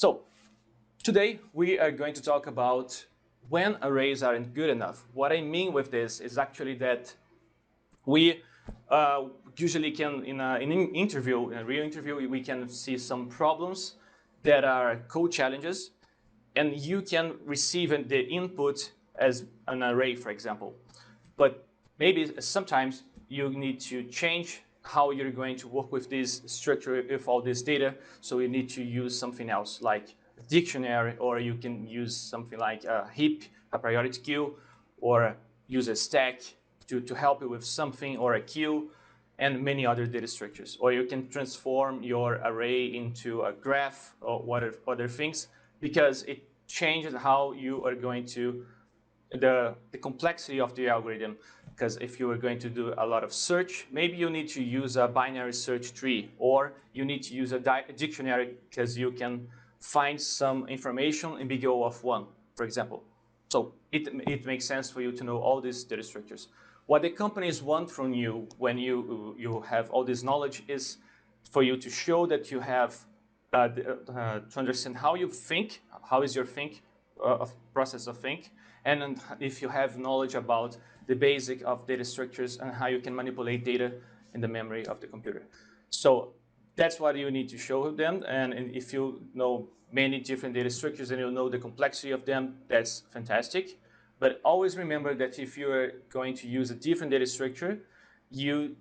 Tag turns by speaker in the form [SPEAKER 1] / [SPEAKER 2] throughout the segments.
[SPEAKER 1] So today we are going to talk about when arrays aren't good enough. What I mean with this is actually that we usually can, in an interview, in a real interview, we can see some problems that are code challenges, and you can receive the input as an array, for example. But maybe sometimes you need to change how you're going to work with this structure with all this data. So you need to use something else like a dictionary, or you can use something like a heap, a priority queue, or use a stack to help you with something, or a queue, and many other data structures. Or you can transform your array into a graph or other things, because it changes how you are going to the complexity of the algorithm. Because if you are going to do a lot of search, maybe you need to use a binary search tree, or you need to use a dictionary because you can find some information in big O of 1, for example. So it makes sense for you to know all these data structures. What the companies want from you when you have all this knowledge is for you to show that you have to understand how you think, how is your process of think, and if you have knowledge about the basic of data structures and how you can manipulate data in the memory of the computer. So that's what you need to show them. And if you know many different data structures and you know the complexity of them, that's fantastic. But always remember that if you're going to use a different data structure, you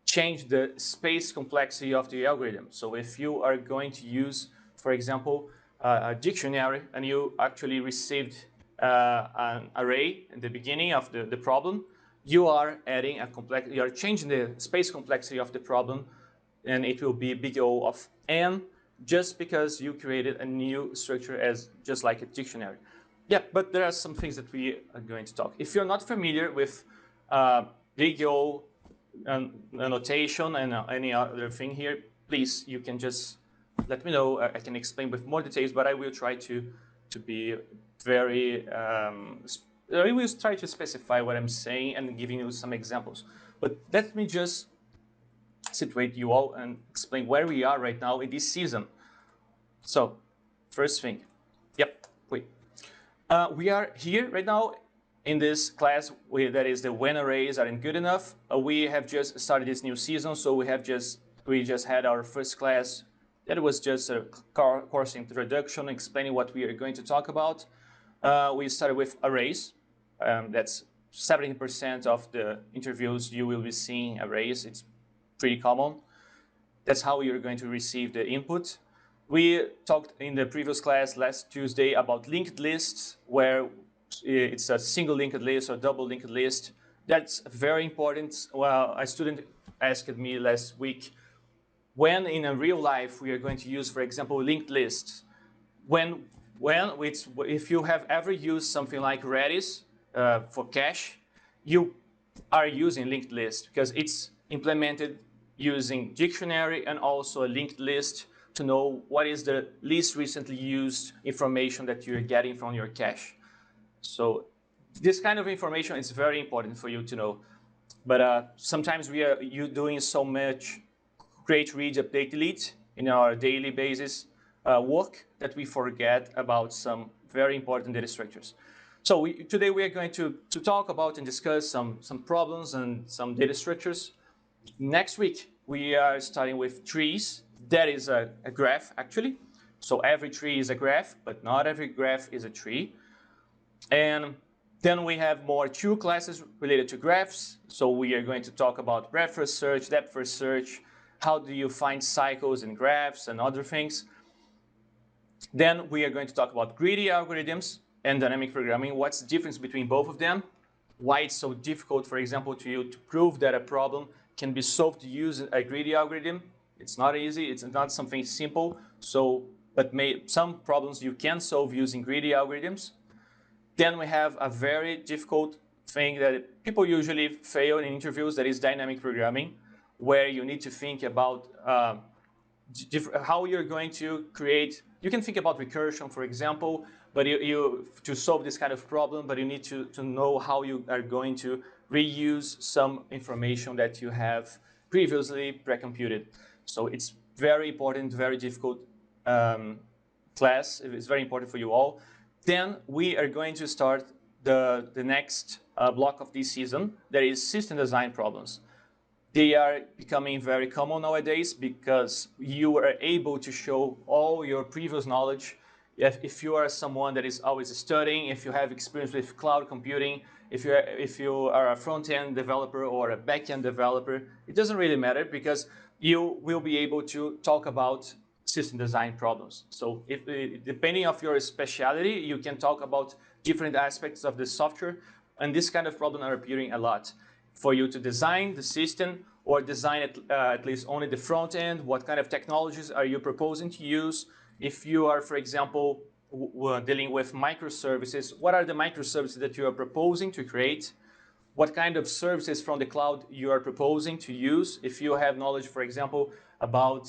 [SPEAKER 1] change the space complexity of the algorithm. So if you are going to use, for example, a dictionary, and you actually received an array in the beginning of the problem, you are adding you are changing the space complexity of the problem, and it will be big O of n, just because you created a new structure as just like a dictionary. Yeah, but there are some things that we are going to talk. If you're not familiar with big O notation and any other thing here, please, you can just let me know. I can explain with more details, but I will try to be very, I will try to specify what I'm saying and giving you some examples. But let me just situate you all and explain where we are right now in this season. So, first thing, we are here right now in this class that is the when arrays aren't good enough. We have just started this new season, so we just had our first class. That was just a course introduction explaining what we are going to talk about. We started with arrays. That's 70% of the interviews you will be seeing arrays. It's pretty common. That's how you're going to receive the input. We talked in the previous class last Tuesday about linked lists, where it's a single linked list or double linked list. That's very important. Well, a student asked me last week, when in a real life we are going to use, for example, linked lists. If you have ever used something like Redis for cache, you are using linked list because it's implemented using dictionary and also a linked list to know what is the least recently used information that you're getting from your cache. So this kind of information is very important for you to know. But sometimes we are doing so much create, read, update, delete in our daily basis work that we forget about some very important data structures. So today we are going to talk about and discuss some problems and some data structures. Next week we are starting with trees. That is a graph actually. So every tree is a graph, but not every graph is a tree. And then we have more 2 classes related to graphs. So we are going to talk about breadth first search, depth first search, how do you find cycles in graphs and other things. Then we are going to talk about greedy algorithms and dynamic programming. What's the difference between both of them? Why it's so difficult, for example, to prove that a problem can be solved using a greedy algorithm. It's not easy, it's not something simple. But some problems you can solve using greedy algorithms. Then we have a very difficult thing that people usually fail in interviews, that is dynamic programming, where you need to think about how you're going to create. You can think about recursion, for example, but to solve this kind of problem, but you need to know how you are going to reuse some information that you have previously pre-computed. So it's very important, very difficult class. It's very important for you all. Then we are going to start the next block of this season. There is system design problems. They are becoming very common nowadays because you are able to show all your previous knowledge. If you are someone that is always studying, if you have experience with cloud computing, if you are a front-end developer or a back-end developer, it doesn't really matter because you will be able to talk about system design problems. So depending on your specialty, you can talk about different aspects of the software, and this kind of problem are appearing a lot. For you to design the system or design at least only the front end, what kind of technologies are you proposing to use? If you are, for example, dealing with microservices, what are the microservices that you are proposing to create? What kind of services from the cloud you are proposing to use? If you have knowledge, for example, about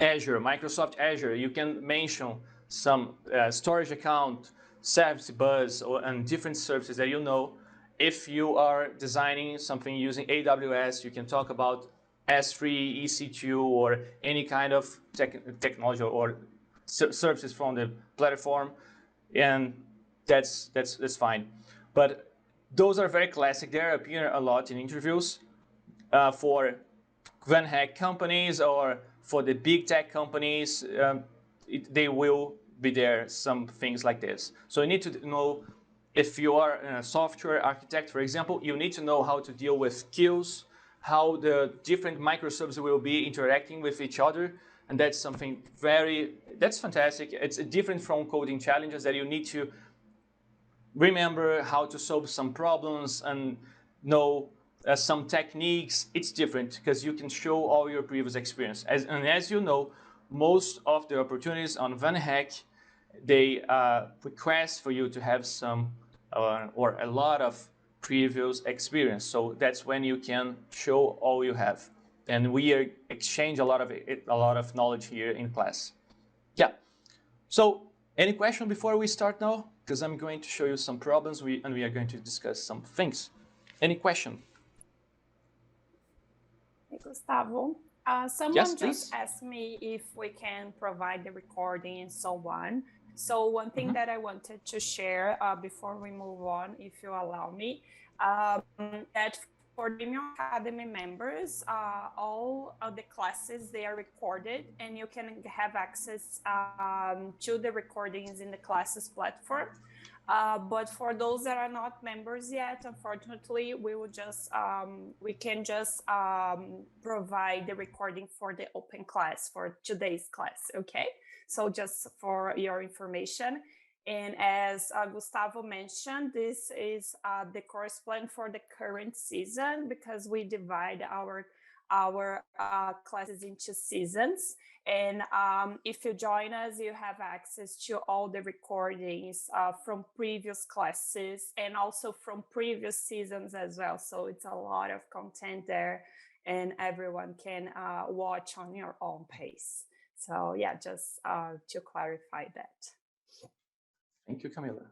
[SPEAKER 1] Azure, Microsoft Azure, you can mention some storage account, service bus, and different services that you know. If you are designing something using AWS, you can talk about S3, EC2, or any kind of technology or services from the platform, and that's fine. But those are very classic. They appear a lot in interviews for VANHACK companies or for the big tech companies. They will be there, some things like this. So you need to know, if you are a software architect, for example, you need to know how to deal with queues, how the different microservices will be interacting with each other. And that's something that's fantastic. It's different from coding challenges that you need to remember how to solve some problems and know some techniques. It's different because you can show all your previous experience. And as you know, most of the opportunities on VANHACK, they request for you to have some or a lot of previous experience. So that's when you can show all you have. And we exchange a lot of knowledge here in class. Yeah. So any question before we start now? Because I'm going to show you some problems and we are going to discuss some things. Any question?
[SPEAKER 2] Hey, Gustavo. Someone
[SPEAKER 1] Yes,
[SPEAKER 2] just asked me if we can provide the recording and so on. So one thing that I wanted to share before we move on, if you allow me, that for Premium Academy members, all of the classes, they are recorded and you can have access to the recordings in the classes platform. But for those that are not members yet, unfortunately, we can just provide the recording for the open class for today's class, okay? So just for your information. And as Gustavo mentioned, this is the course plan for the current season because we divide our classes into seasons. And if you join us, you have access to all the recordings from previous classes and also from previous seasons as well. So it's a lot of content there and everyone can watch on your own pace. So yeah, just to clarify that.
[SPEAKER 1] Thank you, Camila.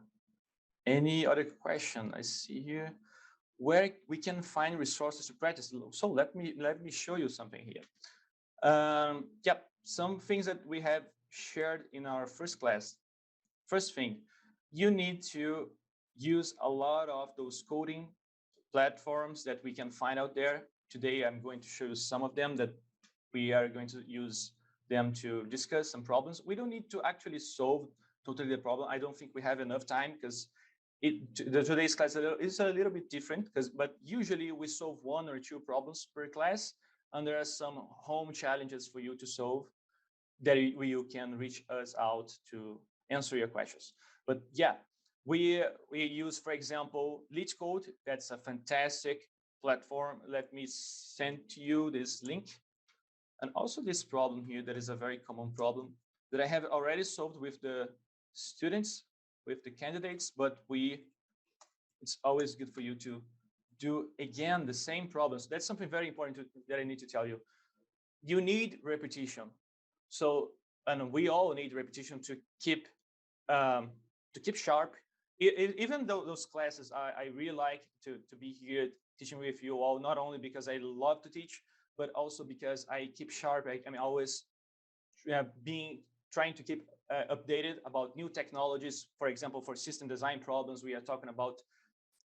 [SPEAKER 1] Any other question? I see here where we can find resources to practice. So let me show you something here. Yeah, some things that we have shared in our first class. First thing, you need to use a lot of those coding platforms that we can find out there. Today, I'm going to show you some of them that we are going to use them to discuss some problems. We don't need to actually solve totally the problem. I don't think we have enough time because today's class is a little bit different, but usually we solve 1 or 2 problems per class, and there are some home challenges for you to solve that you can reach us out to answer your questions. But yeah, we use, for example, LeetCode. That's a fantastic platform. Let me send to you this link. And also this problem here, that is a very common problem that I have already solved with the students, with the candidates, but it's always good for you to do again the same problems. That's something very important that I need to tell you. You need repetition. So, and we all need repetition to keep sharp. Even though those classes, I really like to be here teaching with you all, not only because I love to teach, but also because I keep sharp. I'm always trying to keep updated about new technologies. For example, for system design problems, we are talking about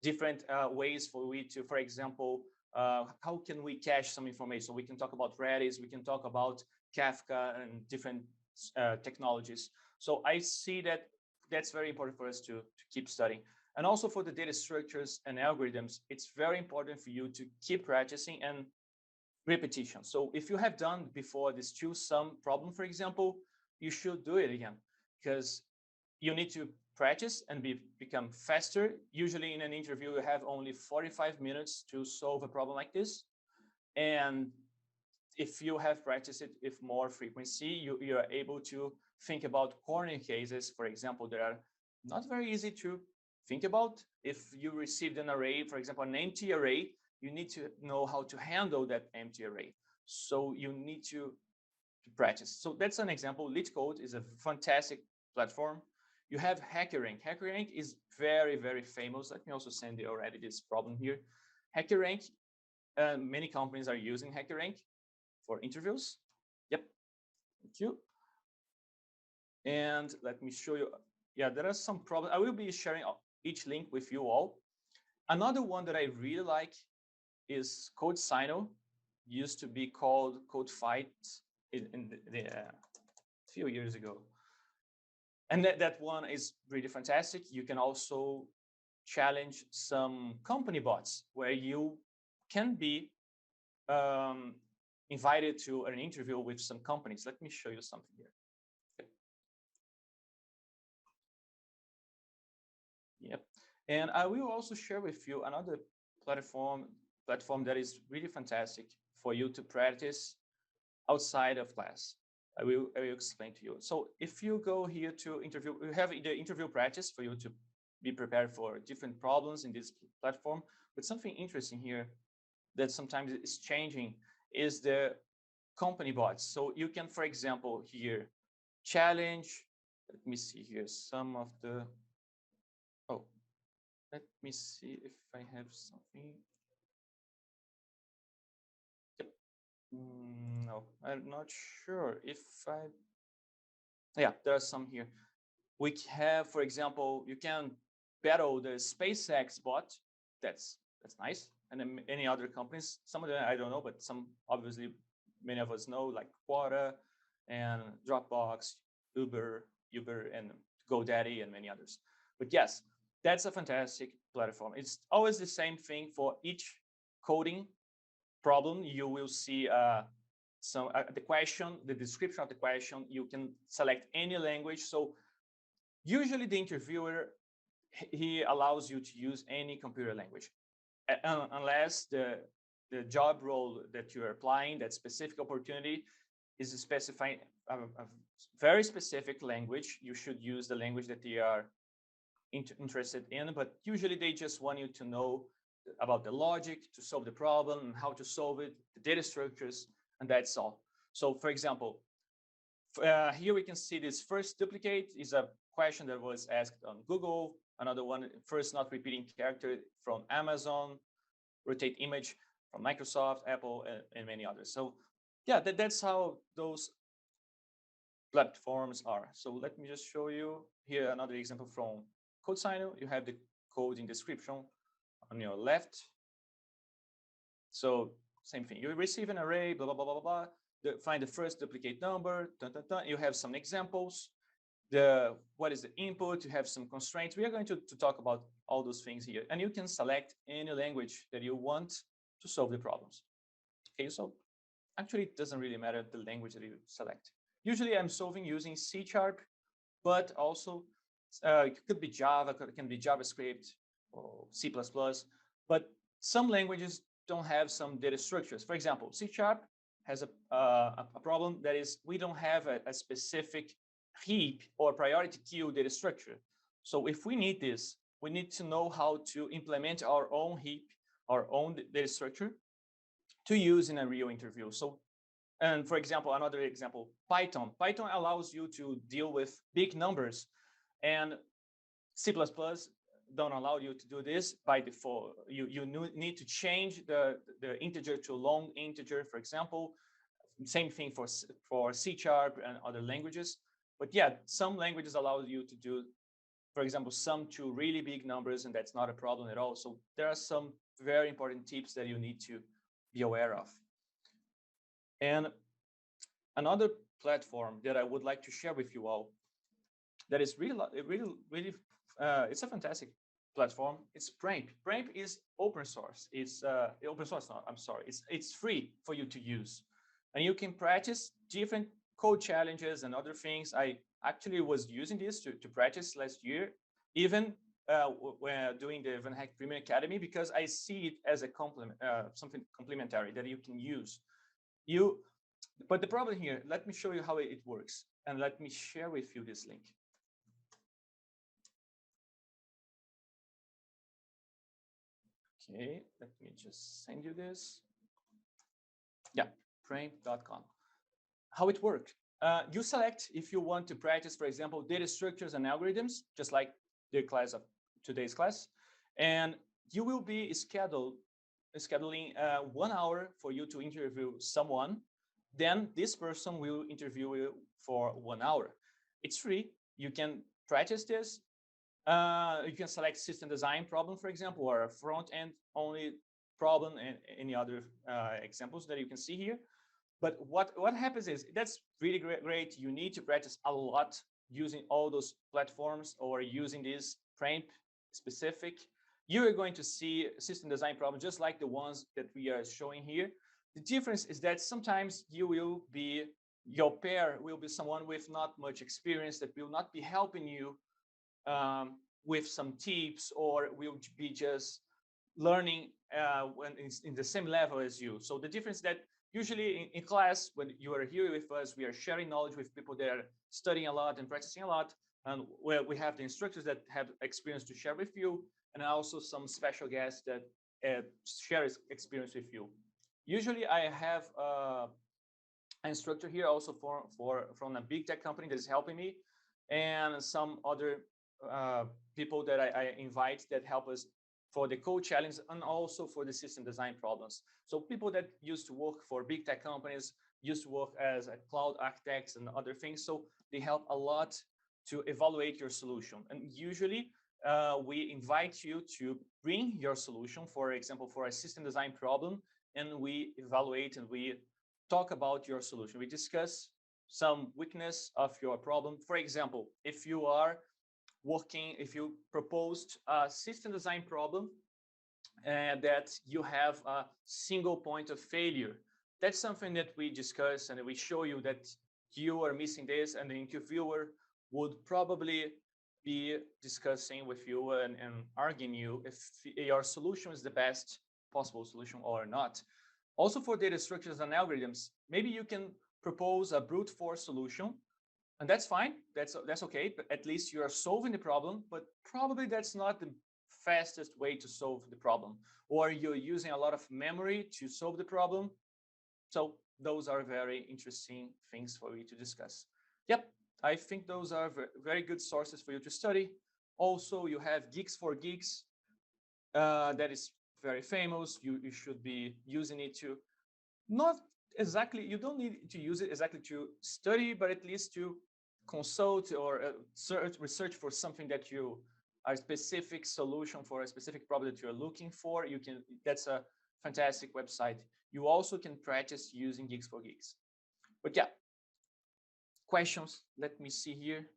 [SPEAKER 1] different ways for we to, for example, how can we cache some information? We can talk about Redis, we can talk about Kafka and different technologies. So I see that that's very important for us to keep studying. And also for the data structures and algorithms, it's very important for you to keep practicing and repetition. So if you have done before this two-sum problem, for example, you should do it again, because you need to practice and become faster. Usually in an interview, you have only 45 minutes to solve a problem like this. And if you have practiced it with more frequency, you are able to think about corner cases, for example, that are not very easy to think about. If you received an array, for example, an empty array, you need to know how to handle that empty array. So you need to practice. So that's an example. LeetCode is a fantastic platform. You have HackerRank. HackerRank is very, very famous. Let me also send you already this problem here. HackerRank, many companies are using HackerRank for interviews. Yep, thank you. And let me show you. Yeah, there are some problems. I will be sharing each link with you all. Another one that I really like is CodeSino. Used to be called CodeFight in a few years ago. And that one is really fantastic. You can also challenge some company bots where you can be invited to an interview with some companies. Let me show you something here. Okay. Yep. And I will also share with you another platform that is really fantastic for you to practice outside of class. I will explain to you. So if you go here to interview, we have the interview practice for you to be prepared for different problems in this platform. But something interesting here that sometimes is changing is the company bots. So you can, for example, here challenge. Let me see here some of the. Oh, let me see if I have something. Yep. No, I'm not sure if I. Yeah, there are some here. We have, for example, you can battle the SpaceX bot. That's nice. And then any other companies, some of them I don't know, but some obviously many of us know, like Quora and Dropbox, Uber, and GoDaddy, and many others. But yes, that's a fantastic platform. It's always the same thing for each coding problem. You will see the question, the description of the question. You can select any language. So usually the interviewer, he allows you to use any computer language, unless the job role that you're applying, that specific opportunity, is specifying a very specific language. You should use the language that they are interested in, but usually they just want you to know about the logic to solve the problem and how to solve it, the data structures, and that's all. So for example, here we can see this first duplicate is a question that was asked on Google. Another one, first not repeating character from Amazon, rotate image from Microsoft, Apple, and many others. So yeah, that's how those platforms are. So let me just show you here another example from CodeSino. You have the coding description on your left. So same thing. You receive an array, blah, blah, blah, blah, blah. Find the first duplicate number. Dun, dun, dun. You have some examples. What is the input? You have some constraints. We are going to talk about all those things here. And you can select any language that you want to solve the problems. Okay, so actually it doesn't really matter the language that you select. Usually I'm solving using C#, but also it could be Java, it can be JavaScript or C++, but some languages don't have some data structures. For example, C# has a problem that is we don't have a specific heap or priority queue data structure. So if we need this, we need to know how to implement our own heap, our own data structure to use in a real interview. So, and for example, another example, Python. Python allows you to deal with big numbers, and C++ don't allow you to do this by default. You need to change the integer to a long integer, for example. Same thing for C# and other languages. But yeah, some languages allow you to do, for example, sum to really big numbers, and that's not a problem at all. So there are some very important tips that you need to be aware of. And another platform that I would like to share with you all that is really, it's a fantastic platform. It's Premp. Premp is open source. It's open source. No, I'm sorry. It's free for you to use, and you can practice different code challenges and other things. I actually was using this to practice last year, even when doing the VANHACK Premium Academy, because I see it as a complement, something complementary that you can use. But the problem here, let me show you how it works, and let me share with you this link. Okay, let me just send you this. Yeah, premp.com. How it works. You select if you want to practice, for example, data structures and algorithms, just like the class of today's class. And you will be scheduling 1 hour for you to interview someone. Then this person will interview you for 1 hour. It's free. You can practice this. You can select system design problem, for example, or a front end only problem, and any other examples that you can see here. But what happens is that's really great. You need to practice a lot using all those platforms or using this Premp specific. You are going to see system design problems just like the ones that we are showing here. The difference is that sometimes your pair will be someone with not much experience that will not be helping you with some tips, or will be just learning when it's in the same level as you. So the difference is that usually in class, when you are here with us, we are sharing knowledge with people that are studying a lot and practicing a lot. And we have the instructors that have experience to share with you, and also some special guests that share experience with you. Usually I have an instructor here also from a big tech company that is helping me, and some other people that I invite that help us for the code challenge and also for the system design problems. So people that used to work for big tech companies, used to work as a cloud architects and other things. So they help a lot to evaluate your solution. And usually we invite you to bring your solution, for example, for a system design problem, and we evaluate and we talk about your solution. We discuss some weakness of your problem. For example, if you proposed a system design problem that you have a single point of failure, that's something that we discuss and we show you that you are missing this, and the interviewer would probably be discussing with you and arguing you if your solution is the best possible solution or not. Also for data structures and algorithms, maybe you can propose a brute force solution, and that's fine. That's okay. But at least you are solving the problem. But probably that's not the fastest way to solve the problem, or you're using a lot of memory to solve the problem. So those are very interesting things for you to discuss. Yep, I think those are very good sources for you to study. Also, you have Geeks for Geeks. That is very famous. You should be using it to not exactly, you don't need to use it exactly to study, but at least to consult or research for something that you are a specific solution for a specific problem that you're looking for. That's a fantastic website. You also can practice using Geeks for Geeks. But yeah, questions? Let me see here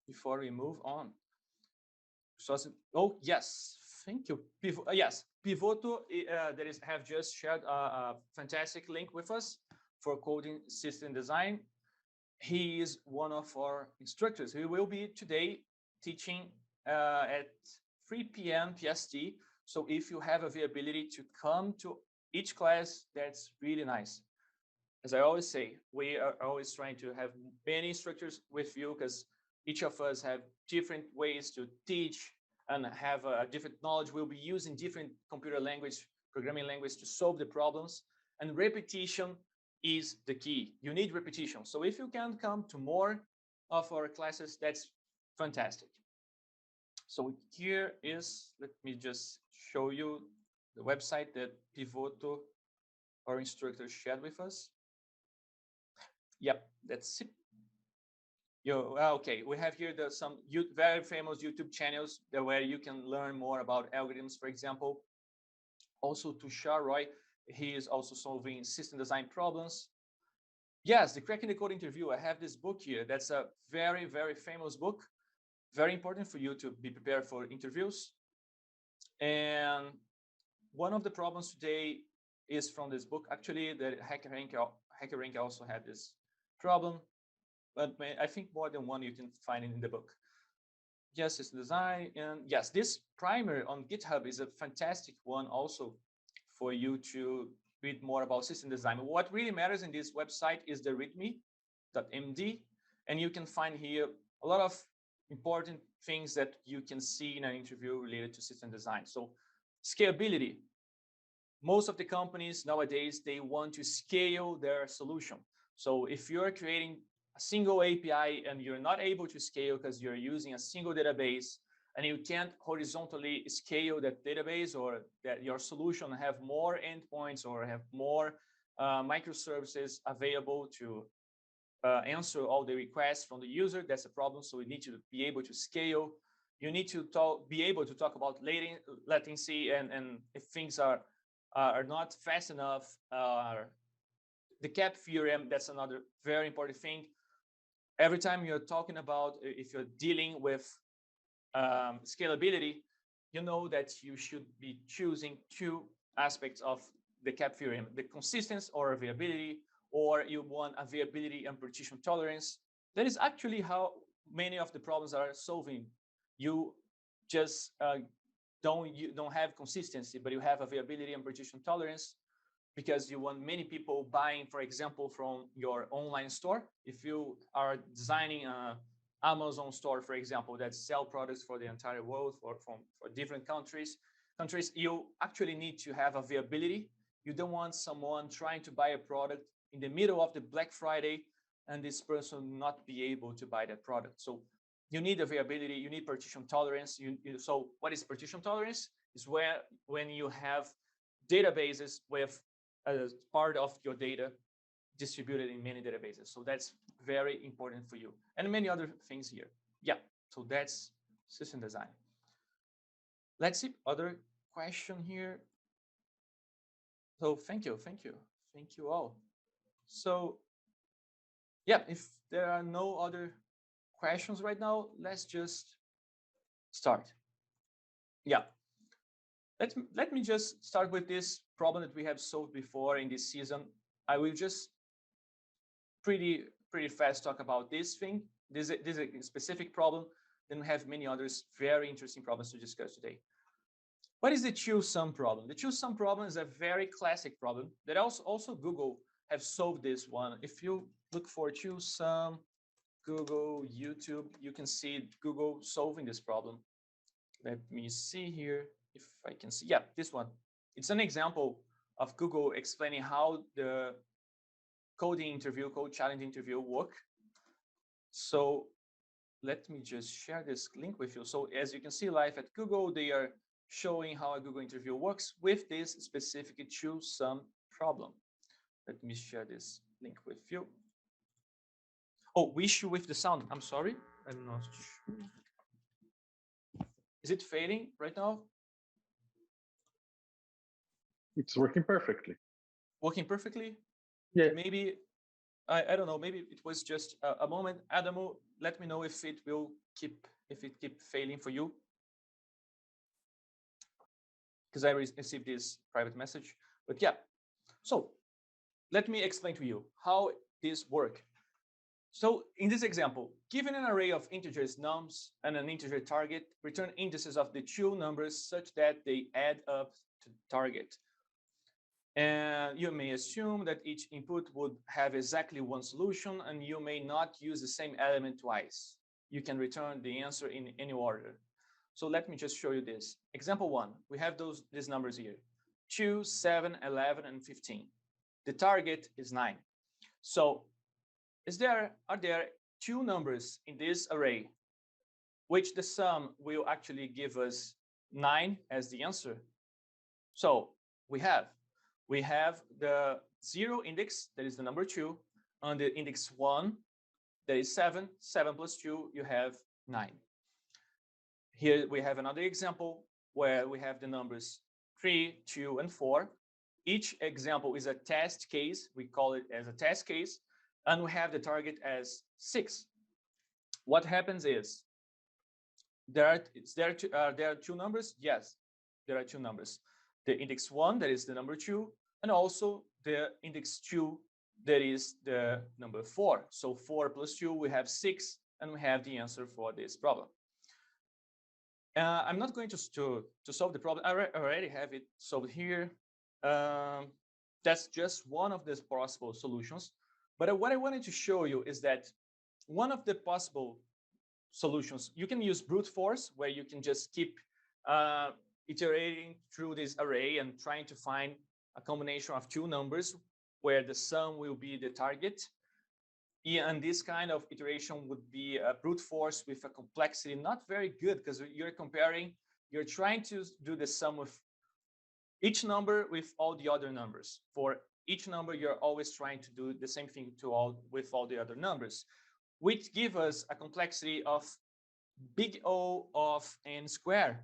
[SPEAKER 1] before we move on. So, oh yes, thank you. Yes, Pivoto have just shared a fantastic link with us for coding system design. He is one of our instructors. He will be today teaching at 3 p.m. PST. So if you have availability to come to each class, that's really nice. As I always say, we are always trying to have many instructors with you, because each of us have different ways to teach and have a different knowledge. We'll be using different computer language, programming language to solve the problems. And repetition is the key. You need repetition. So if you can come to more of our classes, that's fantastic. So here is, let me just show you the website that Pivoto, our instructor, shared with us. Yep, that's it. Okay, we have here some very famous YouTube channels where you can learn more about algorithms, for example. Also Tushar Roy, he is also solving system design problems. Yes, the Cracking the Code interview, I have this book here. That's a very, very famous book. Very important for you to be prepared for interviews. And one of the problems today is from this book. Actually, the HackerRank also had this problem, but I think more than one you can find in the book. Yes, it's design. And yes, this primer on GitHub is a fantastic one also for you to read more about system design. What really matters in this website is the readme.md, and you can find here a lot of important things that you can see in an interview related to system design. So scalability. Most of the companies nowadays, they want to scale their solution. So if you're creating a single API and you're not able to scale because you're using a single database and you can't horizontally scale that database, or that your solution have more endpoints or have more microservices available to answer all the requests from the user, that's a problem. So we need to be able to scale. You need to be able to talk about latency, and if things are not fast enough, the cap theorem, that's another very important thing. Every time you're talking about, if you're dealing with scalability, you know that you should be choosing two aspects of the cap theorem: the consistency or availability, or you want availability and partition tolerance. That is actually how many of the problems are solving. You just don't have consistency, but you have availability and partition tolerance, because you want many people buying, for example, from your online store. If you are designing an Amazon store, for example, that sell products for the entire world, for different countries, you actually need to have availability. You don't want someone trying to buy a product in the middle of the Black Friday and this person not be able to buy that product. So you need availability, you need partition tolerance. So what is partition tolerance? Is when you have databases with as part of your data distributed in many databases. So that's very important for you, and many other things here. Yeah, so that's system design. Let's see other question here. So thank you all. So yeah, if there are no other questions right now, let's just start. Yeah, let me just start with this problem that we have solved before in this season. I will just pretty fast talk about this thing. This is a specific problem. Then we have many others very interesting problems to discuss today. What is the choose sum problem? The choose sum problem is a very classic problem that also Google have solved this one. If you look for choose sum, Google, YouTube, you can see Google solving this problem. Let me see here if I can see. Yeah, this one. It's an example of Google explaining how the code challenge interview work. So let me just share this link with you. So as you can see live at Google, they are showing how a Google interview works with this specific choose sum problem. Let me share this link with you. Oh, issue with the sound. I'm sorry. I'm not sure. Is it fading right now?
[SPEAKER 3] It's working perfectly.
[SPEAKER 1] Working perfectly?
[SPEAKER 3] Yeah.
[SPEAKER 1] Maybe, I don't know, maybe it was just a moment. Adamo, let me know if it keep failing for you. Because I received this private message. But yeah, so let me explain to you how this works. So in this example, given an array of integers nums and an integer target, return indices of the two numbers such that they add up to the target. And you may assume that each input would have exactly one solution, and you may not use the same element twice. You can return the answer in any order. So let me just show you this. Example 1, we have these numbers here: 2, 7, 11, and 15. The target is 9. So are there two numbers in this array which the sum will actually give us 9 as the answer? So we have the 0 index, that is the number 2, and the index 1, that is 7. 7 plus 2, you have 9. Here we have another example where we have the numbers 3, 2, and 4. Each example is a test case. We call it as a test case. And we have the target as 6. What happens is, there are two numbers? Yes, there are two numbers. The index 1, that is the number 2, and also the index 2, that is the number 4. So 4 plus 2, we have 6, and we have the answer for this problem. I'm not going to solve the problem. I already have it solved here. That's just one of the possible solutions. But what I wanted to show you is that one of the possible solutions, you can use brute force, where you can just keep iterating through this array and trying to find a combination of two numbers where the sum will be the target. And this kind of iteration would be a brute force with a complexity not very good, because you're trying to do the sum of each number with all the other numbers. For each number, you're always trying to do the same thing with all the other numbers, which give us a complexity of big O of n squared.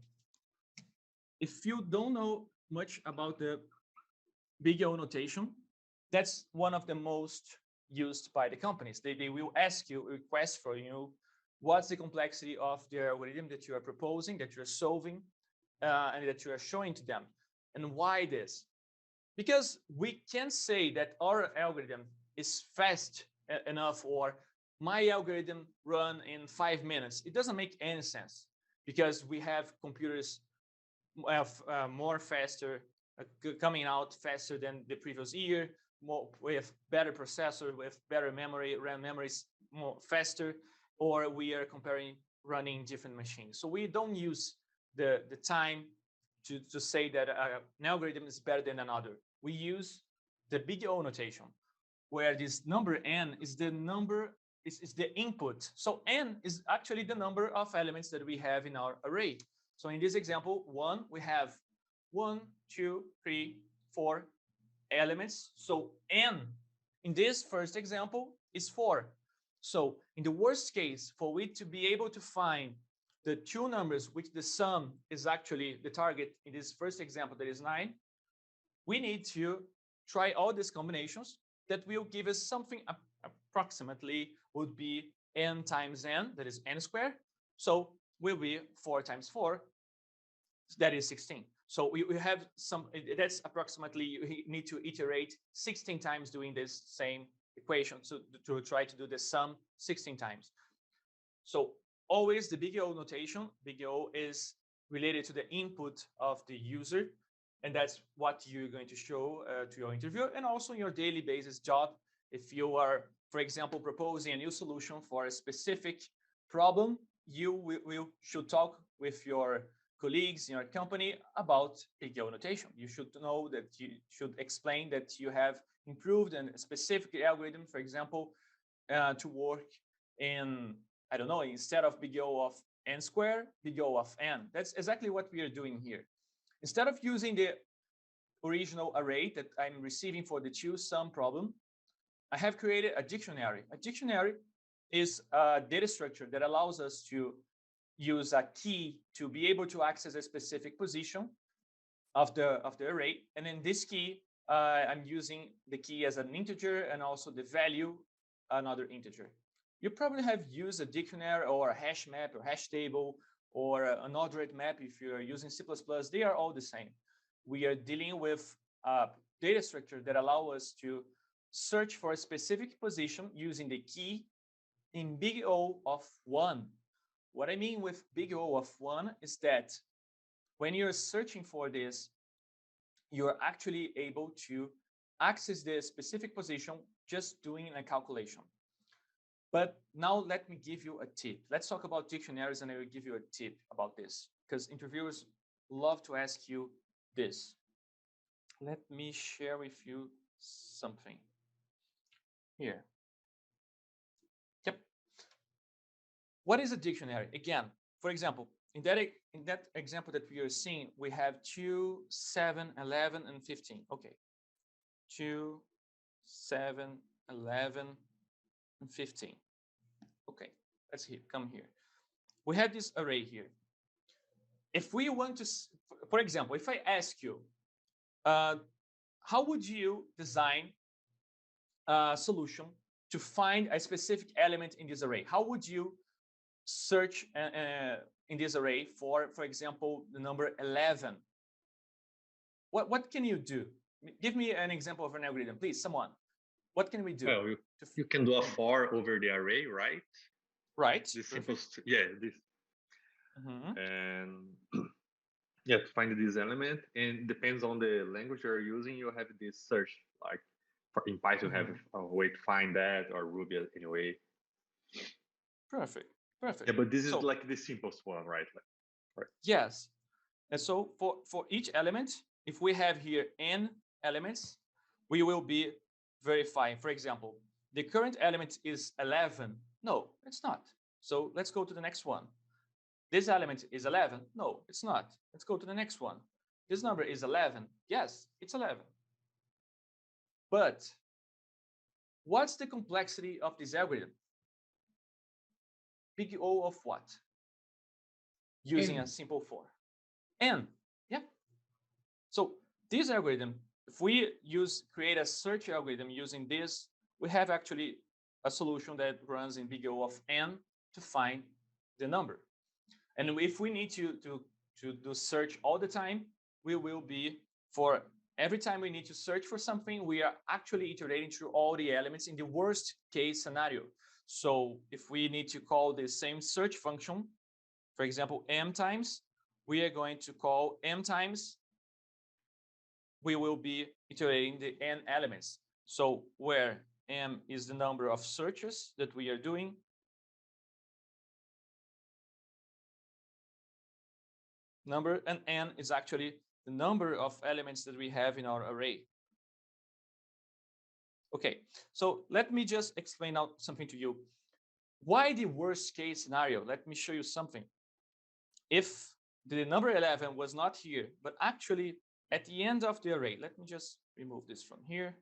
[SPEAKER 1] If you don't know much about the big O notation, that's one of the most used by the companies. They will request for you, what's the complexity of the algorithm that you are proposing, that you're solving, and that you are showing to them. And why this? Because we can say that our algorithm is fast enough, or my algorithm run in 5 minutes. It doesn't make any sense, because we have computers more faster, coming out faster than the previous year, with better processor, with better memory, RAM memories more faster, or we are running different machines. So we don't use the time to say that an algorithm is better than another. We use the big O notation, where this number n is the number, is the input. So n is actually the number of elements that we have in our array. So in this example, we have 1, 2, 3, 4 elements. So n in this first example is 4. So in the worst case, for we to be able to find the two numbers which the sum is actually the target in this first example, that is 9, we need to try all these combinations that will give us something approximately would be n times n, that is n squared. So will be 4 times 4, that is 16. So we have some, that's approximately, you need to iterate 16 times doing this same equation to try to do the sum 16 times. So always the big O notation, big O is related to the input of the user. And that's what you're going to show to your interviewer, and also in your daily basis job. If you are, for example, proposing a new solution for a specific problem, you should talk with your colleagues in your company about big O notation. You should know that you should explain that you have improved a specific algorithm, for example, to work in, I don't know, instead of big O of n squared, big O of n. That's exactly what we are doing here. Instead of using the original array that I'm receiving for the choose sum problem, I have created a dictionary. A dictionary is a data structure that allows us to use a key to be able to access a specific position of the array. And in this key, I'm using the key as an integer and also the value, another integer. You probably have used a dictionary or a hash map or hash table or an ordered map if you're using C++. They are all the same. We are dealing with a data structure that allows us to search for a specific position using the key in big O of 1. What I mean with big O of 1 is that when you're searching for this, you're actually able to access the specific position just doing a calculation. But now let me give you a tip. Let's talk about dictionaries, and I will give you a tip about this, because interviewers love to ask you this. Let me share with you something here. Yep. What is a dictionary? Again, for example, in that example that we are seeing, we have 2, 7, 11, and 15. Okay. 2, 7, 11, and 15. Okay, let's come here. We have this array here. If we want to, for example, if I ask you, how would you design a solution to find a specific element in this array? How would you search in this array for example, the number 11? What can you do? Give me an example of an algorithm, please, someone. What can we do?
[SPEAKER 3] Well, you can do a for over the array, right?
[SPEAKER 1] Right.
[SPEAKER 3] This simple, yeah, this.
[SPEAKER 1] Mm-hmm.
[SPEAKER 3] And yeah, to find this element, and depends on the language you're using, you have this search. Like in Python, you have a way to find that, or Ruby anyway.
[SPEAKER 1] Perfect. Perfect.
[SPEAKER 3] Yeah, but this is like the simplest one, right? Right.
[SPEAKER 1] Yes. And so for each element, if we have here n elements, we will be verifying. For example, the current element is 11. No, it's not. So let's go to the next one. This element is 11. No, it's not. Let's go to the next one. This number is 11. Yes, it's 11. But what's the complexity of this algorithm? Big O of what? Using a simple for. N. Yeah. So this algorithm, if we create a search algorithm using this, we have actually a solution that runs in big O of n to find the number. And if we need to do search all the time, we will be, for every time we need to search for something, we are actually iterating through all the elements in the worst case scenario. So if we need to call the same search function, for example, m times, we are going to call m times, we will be iterating the n elements. So where m is the number of searches that we are doing, number, and n is actually the number of elements that we have in our array. Okay, so let me just explain out something to you. Why the worst case scenario? Let me show you something. If the number 11 was not here, but actually at the end of the array, let me just remove this from here.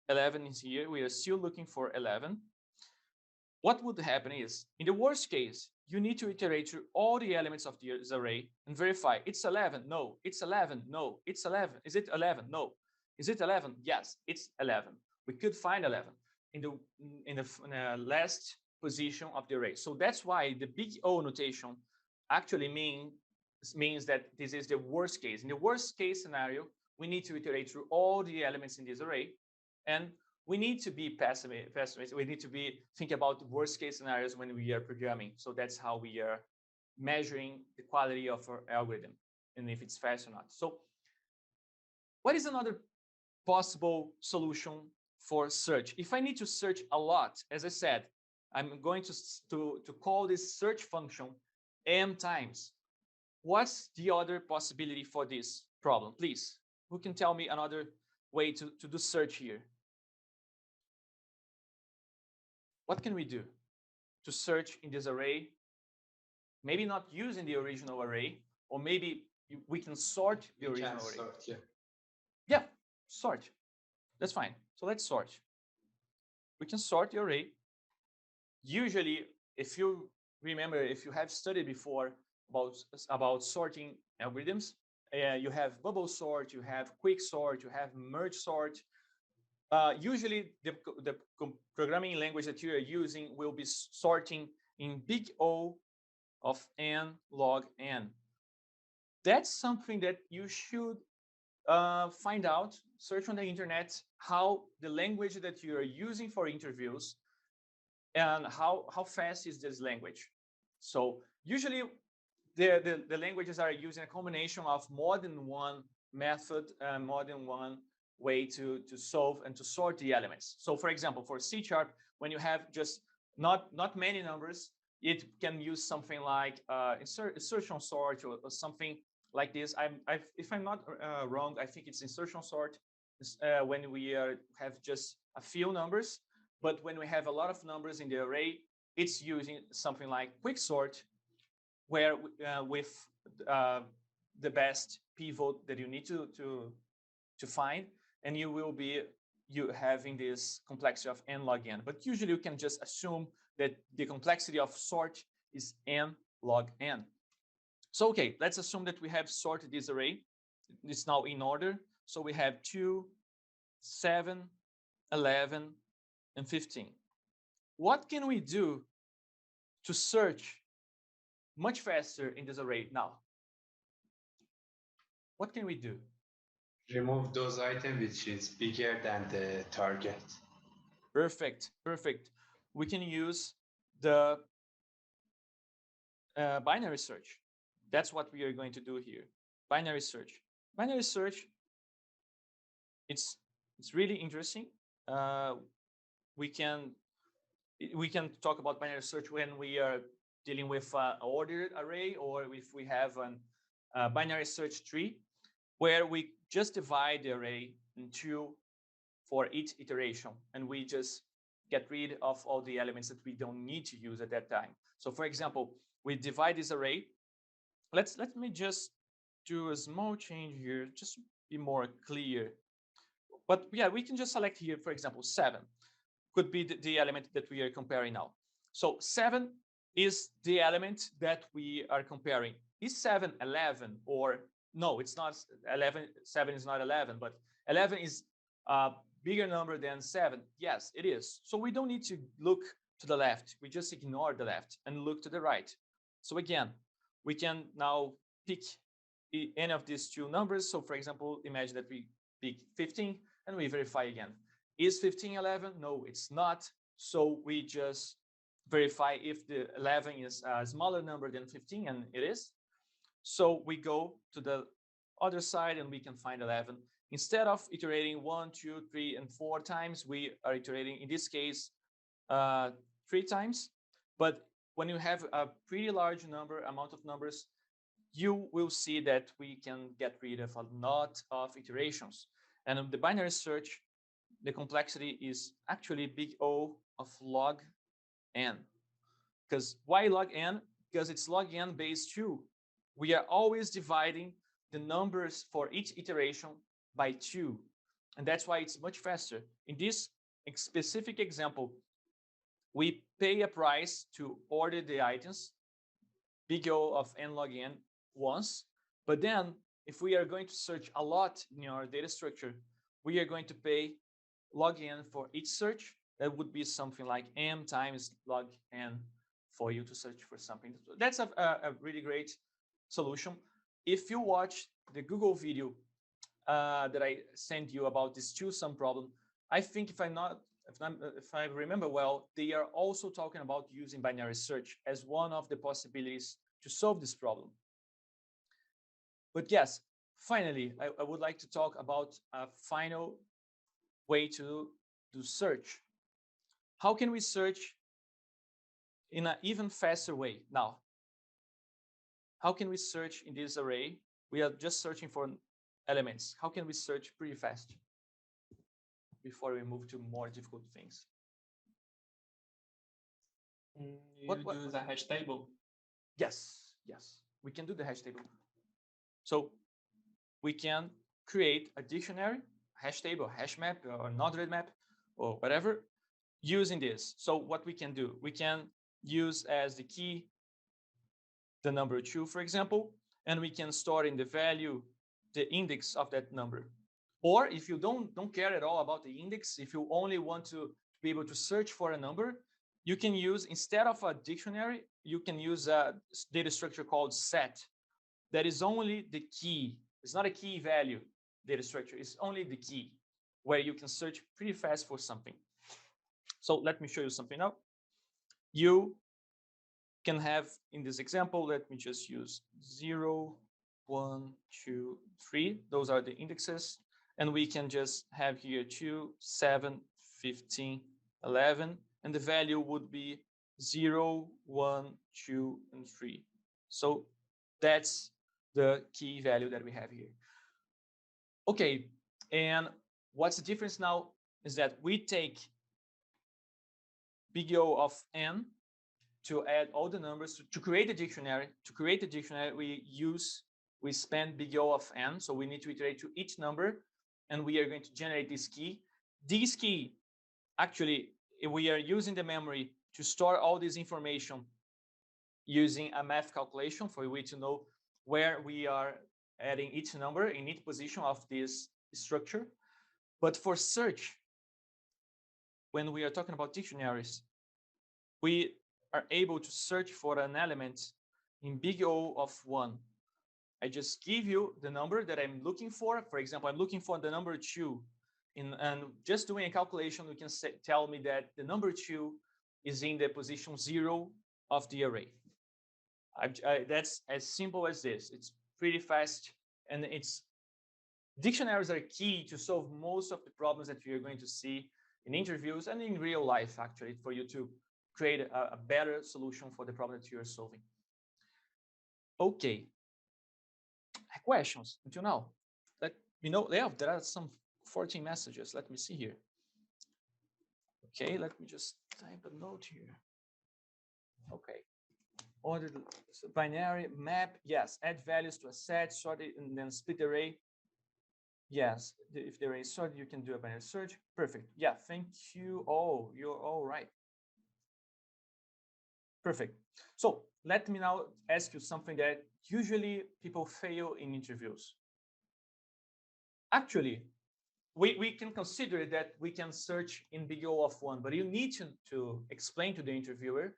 [SPEAKER 1] 11 is here. We are still looking for 11. What would happen is, in the worst case, you need to iterate through all the elements of this array and verify it's 11. No, it's 11. No, it's 11. Is it 11? No. Is it 11? Yes, it's 11. We could find 11 in the last position of the array. So that's why the big O notation actually means that this is the worst case. In the worst case scenario, we need to iterate through all the elements in this array, and we need to be pessimist. We need to think about the worst case scenarios when we are programming. So that's how we are measuring the quality of our algorithm and if it's fast or not. So what is another possible solution for search? If I need to search a lot, as I said, I'm going to call this search function m times. What's the other possibility for this problem? Please, who can tell me another way to do search here? What can we do to search in this array? Maybe not using the original array, or maybe we can sort the original array.
[SPEAKER 4] Sort, yeah.
[SPEAKER 1] Yeah, sort. That's fine. So let's sort. We can sort the array. Usually, if you remember, if you have studied before about sorting algorithms, you have bubble sort, you have quick sort, you have merge sort. Usually, the programming language that you are using will be sorting in big O of n log n. That's something that you should find out, search on the internet, how the language that you are using for interviews and how fast is this language. So usually the languages are using a combination of more than one method, more than one way to solve and to sort the elements. So for example, for C#, when you have just not many numbers, it can use something like insertion sort or something like this. If I'm not wrong, I think it's insertion sort when we have just a few numbers. But when we have a lot of numbers in the array, it's using something like quick sort, where with the best pivot that you need to find, and you will be having this complexity of n log n. But usually you can just assume that the complexity of sort is n log n. So, okay, let's assume that we have sorted this array. It's now in order. So we have 2, 7, 11, and 15. What can we do to search much faster in this array now? What can we do?
[SPEAKER 4] Remove those items which is bigger than the target.
[SPEAKER 1] Perfect, perfect. We can use the binary search. That's what we are going to do here. Binary search. Binary search, it's really interesting. We can talk about binary search when we are dealing with an ordered array, or if we have a binary search tree where we just divide the array in two for each iteration, and we just get rid of all the elements that we don't need to use at that time. So for example, we divide this array. Let me just do a small change here, just to be more clear. But yeah, we can just select here, for example, 7 could be the element that we are comparing now. So 7 is the element that we are comparing. Is 7 11, or no, it's not 11. 7 is not 11, but 11 is a bigger number than 7. Yes, it is. So we don't need to look to the left. We just ignore the left and look to the right. So again, we can now pick any of these two numbers. So for example, imagine that we pick 15 and we verify again. Is 15 11? No, it's not. So we just verify if the 11 is a smaller number than 15, and it is. So we go to the other side and we can find 11. Instead of iterating 1, 2, 3, and 4 times, we are iterating, in this case, 3 times. But when you have a pretty large amount of numbers, you will see that we can get rid of a lot of iterations. And in the binary search, the complexity is actually big O of log n. Because why log n? Because it's log n base 2. We are always dividing the numbers for each iteration by 2. And that's why it's much faster. In this specific example, we pay a price to order the items, big O of n log n once. But then if we are going to search a lot in our data structure, we are going to pay log n for each search. That would be something like m times log n for you to search for something. That's a really great solution. If you watch the Google video that I sent you about this two-sum problem, I think if I remember well, they are also talking about using binary search as one of the possibilities to solve this problem. But yes, finally, I would like to talk about a final way to do search. How can we search in an even faster way now? How can we search in this array? We are just searching for elements. How can we search pretty fast before we move to more difficult things?
[SPEAKER 5] You do the hash table.
[SPEAKER 1] Yes, we can do the hash table. So we can create a dictionary, hash table, hash map, or node-RED map, or whatever, using this. So what we can do, we can use as the key the number 2, for example, and we can store in the value the index of that number. Or if you don't care at all about the index, if you only want to be able to search for a number, you can use, instead of a dictionary, you can use a data structure called set. That is only the key. It's not a key value data structure. It's only the key, where you can search pretty fast for something. So let me show you something now. You can have, in this example, let me just use 0, 1, 2, 3. Those are the indexes. And we can just have here 2, 7, 15, 11. And the value would be 0, 1, 2, and 3. So that's the key value that we have here. Okay, and what's the difference now is that we take big O of n to add all the numbers to create a dictionary. To create a dictionary, we spend big O of n, so we need to iterate to each number, and we are going to generate this key. This key, actually, we are using the memory to store all this information using a math calculation for we to know where we are adding each number in each position of this structure. But for search, when we are talking about dictionaries, we are able to search for an element in big O of 1. I just give you the number that I'm looking for. For example, I'm looking for the number 2. And just doing a calculation, we can tell me that the number 2 is in the position 0 of the array. That's as simple as this. It's pretty fast, and dictionaries are key to solve most of the problems that you're going to see in interviews and in real life, actually, for you to create a better solution for the problem that you're solving. Okay. Questions until now? Let me know. Yeah, there are some 14 messages. Let me see here. Okay, let me just type a note here. Okay. Order the binary map. Yes. Add values to a set, sort it, and then split the array. Yes. If the array is sorted, you can do a binary search. Perfect. Yeah. Thank you. Oh, you're all right. Perfect. So let me now ask you something that usually people fail in interviews. Actually, we can consider that we can search in big O of 1, but you need to explain to the interviewer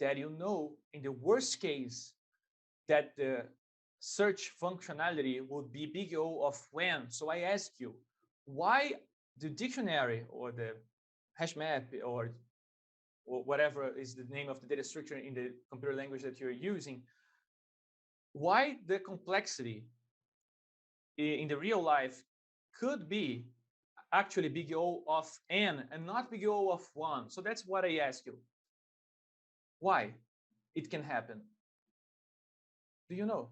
[SPEAKER 1] that you know in the worst case that the search functionality would be big O of when. So I ask you, why the dictionary or the hash map or whatever is the name of the data structure in the computer language that you're using, why the complexity in the real life could be actually big O of n and not big O of 1. So that's what I ask you. Why it can happen? Do you know?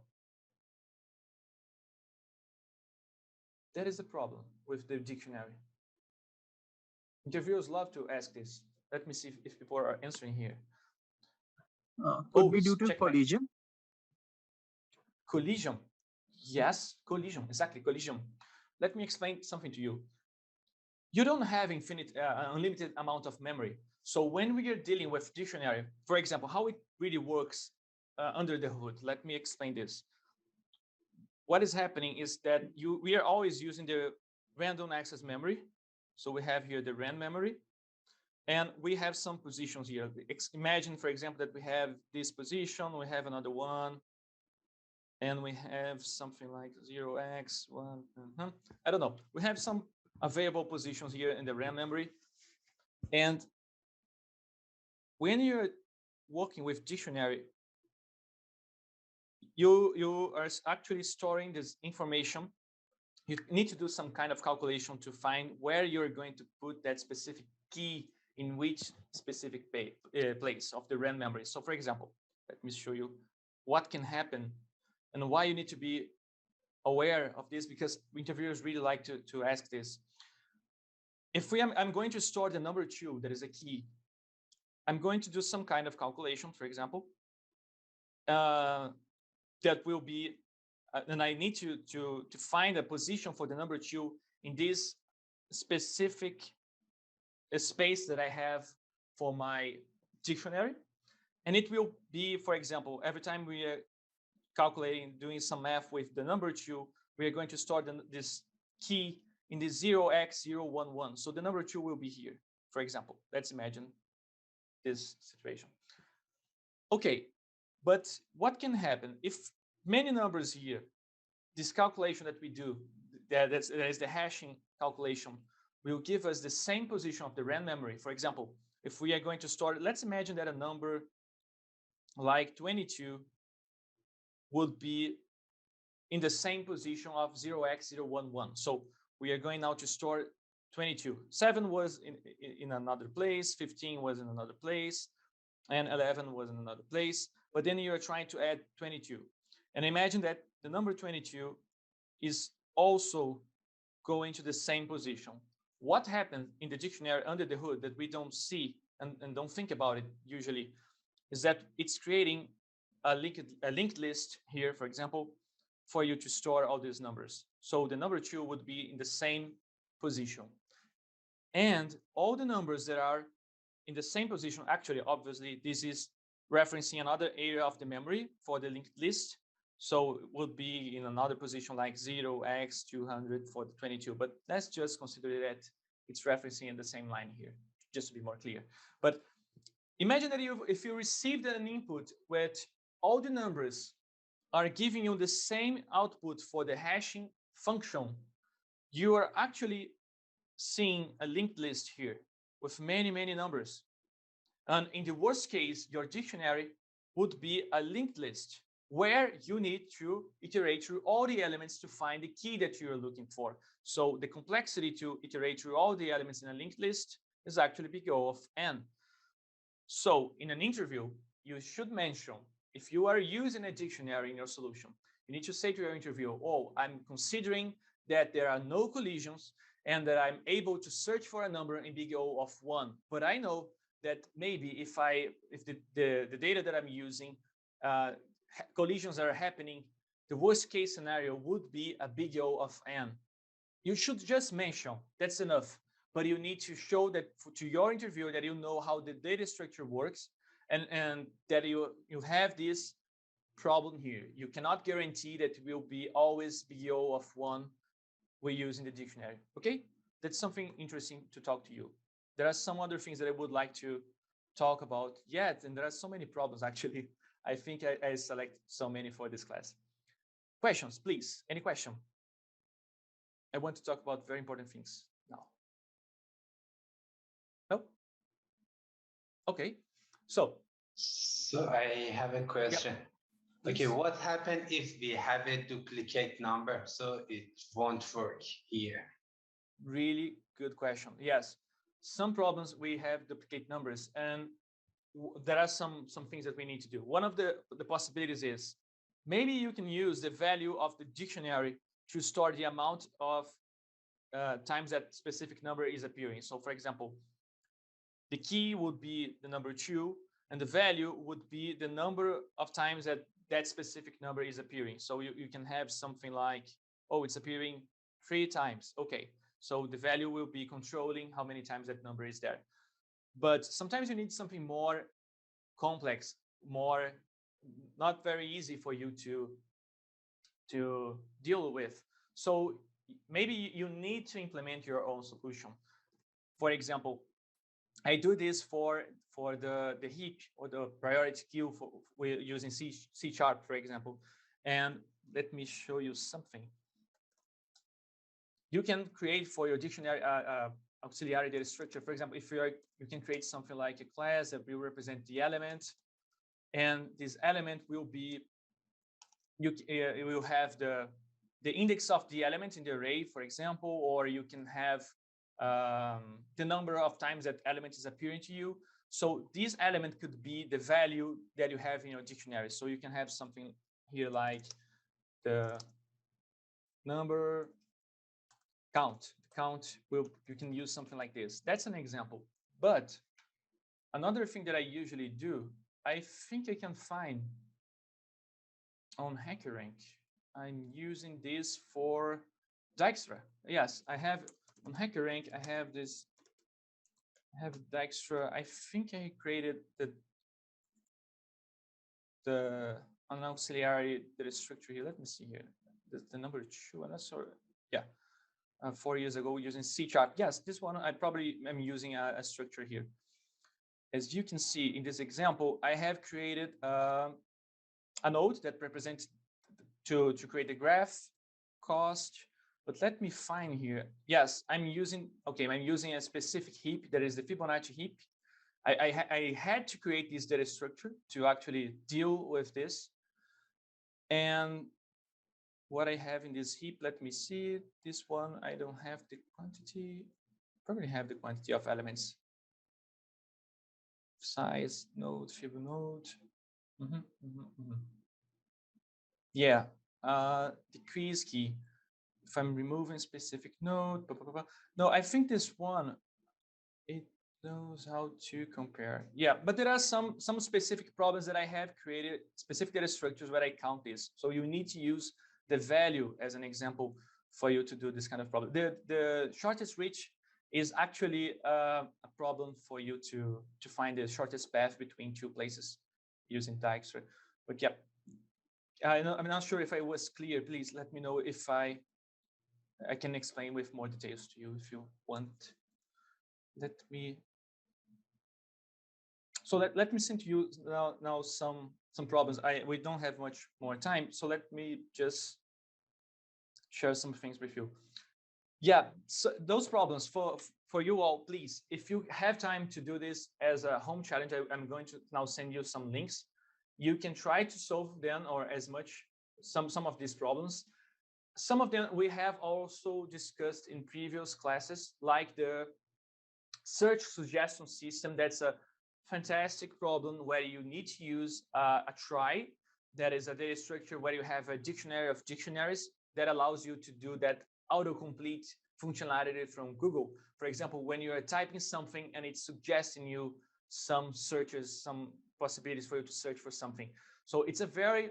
[SPEAKER 1] That is the problem with the dictionary. Interviewers love to ask this. Let me see if people are answering here.
[SPEAKER 6] Could be due to collision.
[SPEAKER 1] Collision. Yes, collision. Exactly, collision. Let me explain something to you. You don't have unlimited amount of memory. So when we are dealing with dictionary, for example, how it really works under the hood, let me explain this. What is happening is that we are always using the random access memory. So we have here the RAM memory, and we have some positions here. Imagine, for example, that we have this position, we have another one, and we have something like 0x1. I don't know. We have some available positions here in the RAM memory. And when you're working with dictionary, you are actually storing this information. You need to do some kind of calculation to find where you're going to put that specific key in which specific place of the RAM memory. So for example, let me show you what can happen and why you need to be aware of this, because interviewers really like to ask this. If I'm going to store the number 2, that is a key. I'm going to do some kind of calculation, for example, that will be, and I need to find a position for the number 2 in this specific space that I have for my dictionary. And it will be, for example, every time we are calculating, doing some math with the number 2, we are going to store this key in the 0x011. So the number 2 will be here, for example. Let's imagine this situation. Okay, but what can happen if many numbers here, this calculation that we do, that is the hashing calculation, will give us the same position of the RAM memory. For example, if we are going to store, let's imagine that a number like 22 would be in the same position of 0x011. So we are going now to store 22. 7 was in another place, 15 was in another place, and 11 was in another place. But then you are trying to add 22. And imagine that the number 22 is also going to the same position. What happens in the dictionary under the hood that we don't see and don't think about it usually is that it's creating a linked list here, for example, for you to store all these numbers. So the number 2 would be in the same position. And all the numbers that are in the same position. Actually, obviously, this is referencing another area of the memory for the linked list. So it would be in another position like 0x200 for the 22. But let's just consider that it's referencing in the same line here, just to be more clear. But imagine that if you received an input with all the numbers are giving you the same output for the hashing function, you are actually seeing a linked list here with many, many numbers. And in the worst case, your dictionary would be a linked list where you need to iterate through all the elements to find the key that you're looking for. So the complexity to iterate through all the elements in a linked list is actually big O of n. So in an interview, you should mention, if you are using a dictionary in your solution, you need to say to your interviewer, oh, I'm considering that there are no collisions and that I'm able to search for a number in big O of 1. But I know that maybe if the data that I'm using, collisions are happening, the worst case scenario would be a big O of n. You should just mention, that's enough. But you need to show that to your interviewer that you know how the data structure works and that you have this problem here. You cannot guarantee that it will be always big O of 1 we use in the dictionary. Okay, that's something interesting to talk to you. There are some other things that I would like to talk about yet, and there are so many problems actually. I think I select so many for this class. Questions, please. Any question? I want to talk about very important things now. No? Okay. So
[SPEAKER 4] I have a question.
[SPEAKER 1] Yeah,
[SPEAKER 4] okay, what happens if we have a duplicate number so it won't work here?
[SPEAKER 1] Really good question. Yes, some problems we have duplicate numbers, and there are some things that we need to do. One of the possibilities is maybe you can use the value of the dictionary to store the amount of times that specific number is appearing. So for example, the key would be the number 2, and the value would be the number of times that that specific number is appearing. So you can have something like, oh, it's appearing 3 times. Okay, so the value will be controlling how many times that number is there. But sometimes you need something more complex, more not very easy for you to deal with. So maybe you need to implement your own solution. For example, I do this for the heap or the priority queue we're using C#, for example. And let me show you something. You can create for your dictionary auxiliary data structure. For example, if you can create something like a class that will represent the element, and this element will be you will have the index of the element in the array, for example, or you can have the number of times that element is appearing to you. So this element could be the value that you have in your dictionary. So you can have something here like the number count. You can use something like this. That's an example. But another thing that I usually do, I think I can find on HackerRank. I'm using this for Dijkstra. Yes, I have on HackerRank. I have this. I have Dijkstra. I think I created the an auxiliary data structure here. Let me see here. The number 2. I'm not sure. Yeah. 4 years ago using C#. Yes, this one I probably am using a structure here. As you can see in this example, I have created a node that represents to create the graph cost. But let me find here. Yes, I'm using a specific heap that is the Fibonacci heap. I had to create this data structure to actually deal with this. And what I have in this heap, let me see. This one, I don't have the quantity. Probably have the quantity of elements. Size, node, Fib node. Yeah, decrease key. If I'm removing specific node, no, I think this one, it knows how to compare. Yeah, but there are some specific problems that I have created, specific data structures where I count this. So you need to use the value as an example for you to do this kind of problem. The shortest reach is actually a problem for you to find the shortest path between two places using Dijkstra. But yeah, I'm not sure if I was clear. Please let me know if I can explain with more details to you if you want. Let me send to you now some problems. We don't have much more time, so let me just share some things with you. Yeah, so those problems for you all, please, if you have time to do this as a home challenge, I'm going to now send you some links. You can try to solve them or as much some of these problems. Some of them we have also discussed in previous classes, like the search suggestion system. That's a fantastic problem where you need to use a trie. That is a data structure where you have a dictionary of dictionaries that allows you to do that autocomplete functionality from Google. For example, when you are typing something and it's suggesting you some searches, some possibilities for you to search for something. So it's a very,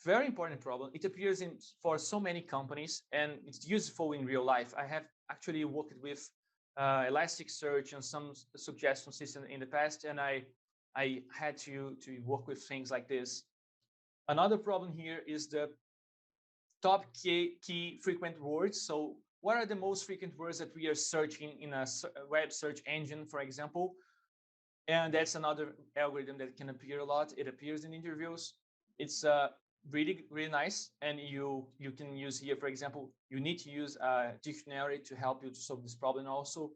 [SPEAKER 1] very important problem. It appears for so many companies and it's useful in real life. I have actually worked with Elasticsearch and some suggestion system in the past, and I had to work with things like this. Another problem here is the top key frequent words. So what are the most frequent words that we are searching in a web search engine, for example? And that's another algorithm that can appear a lot. It appears in interviews. It's really, really nice. And you can use here, for example, you need to use a dictionary to help you to solve this problem also.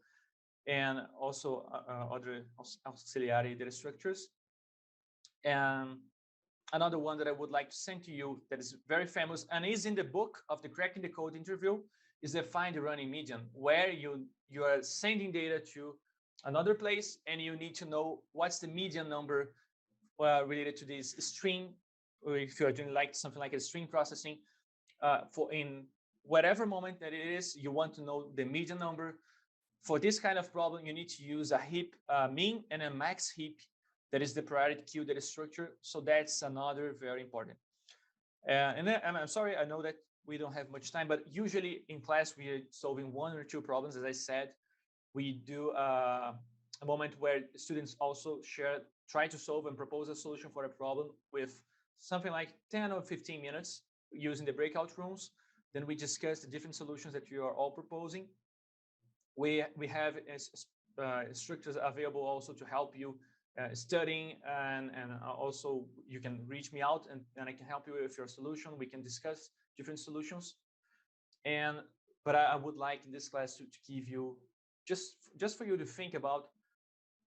[SPEAKER 1] And also other auxiliary data structures. And another one that I would like to send to you that is very famous and is in the book of the Cracking the Code interview is the find the running median, where you are sending data to another place and you need to know what's the median number related to this string, or if you're doing like something like a string processing for in whatever moment that it is, you want to know the median number. For this kind of problem, you need to use a heap min and a max heap. That is the priority queue data structure. So that's another very important. And then, I'm sorry, I know that we don't have much time, but usually in class, we are solving one or two problems. As I said, we do a moment where students also try to solve and propose a solution for a problem with something like 10 or 15 minutes using the breakout rooms. Then we discuss the different solutions that you are all proposing. We have structures available also to help you studying, and also you can reach me out and I can help you with your solution. We can discuss different solutions. But I would like in this class to give you just for you to think about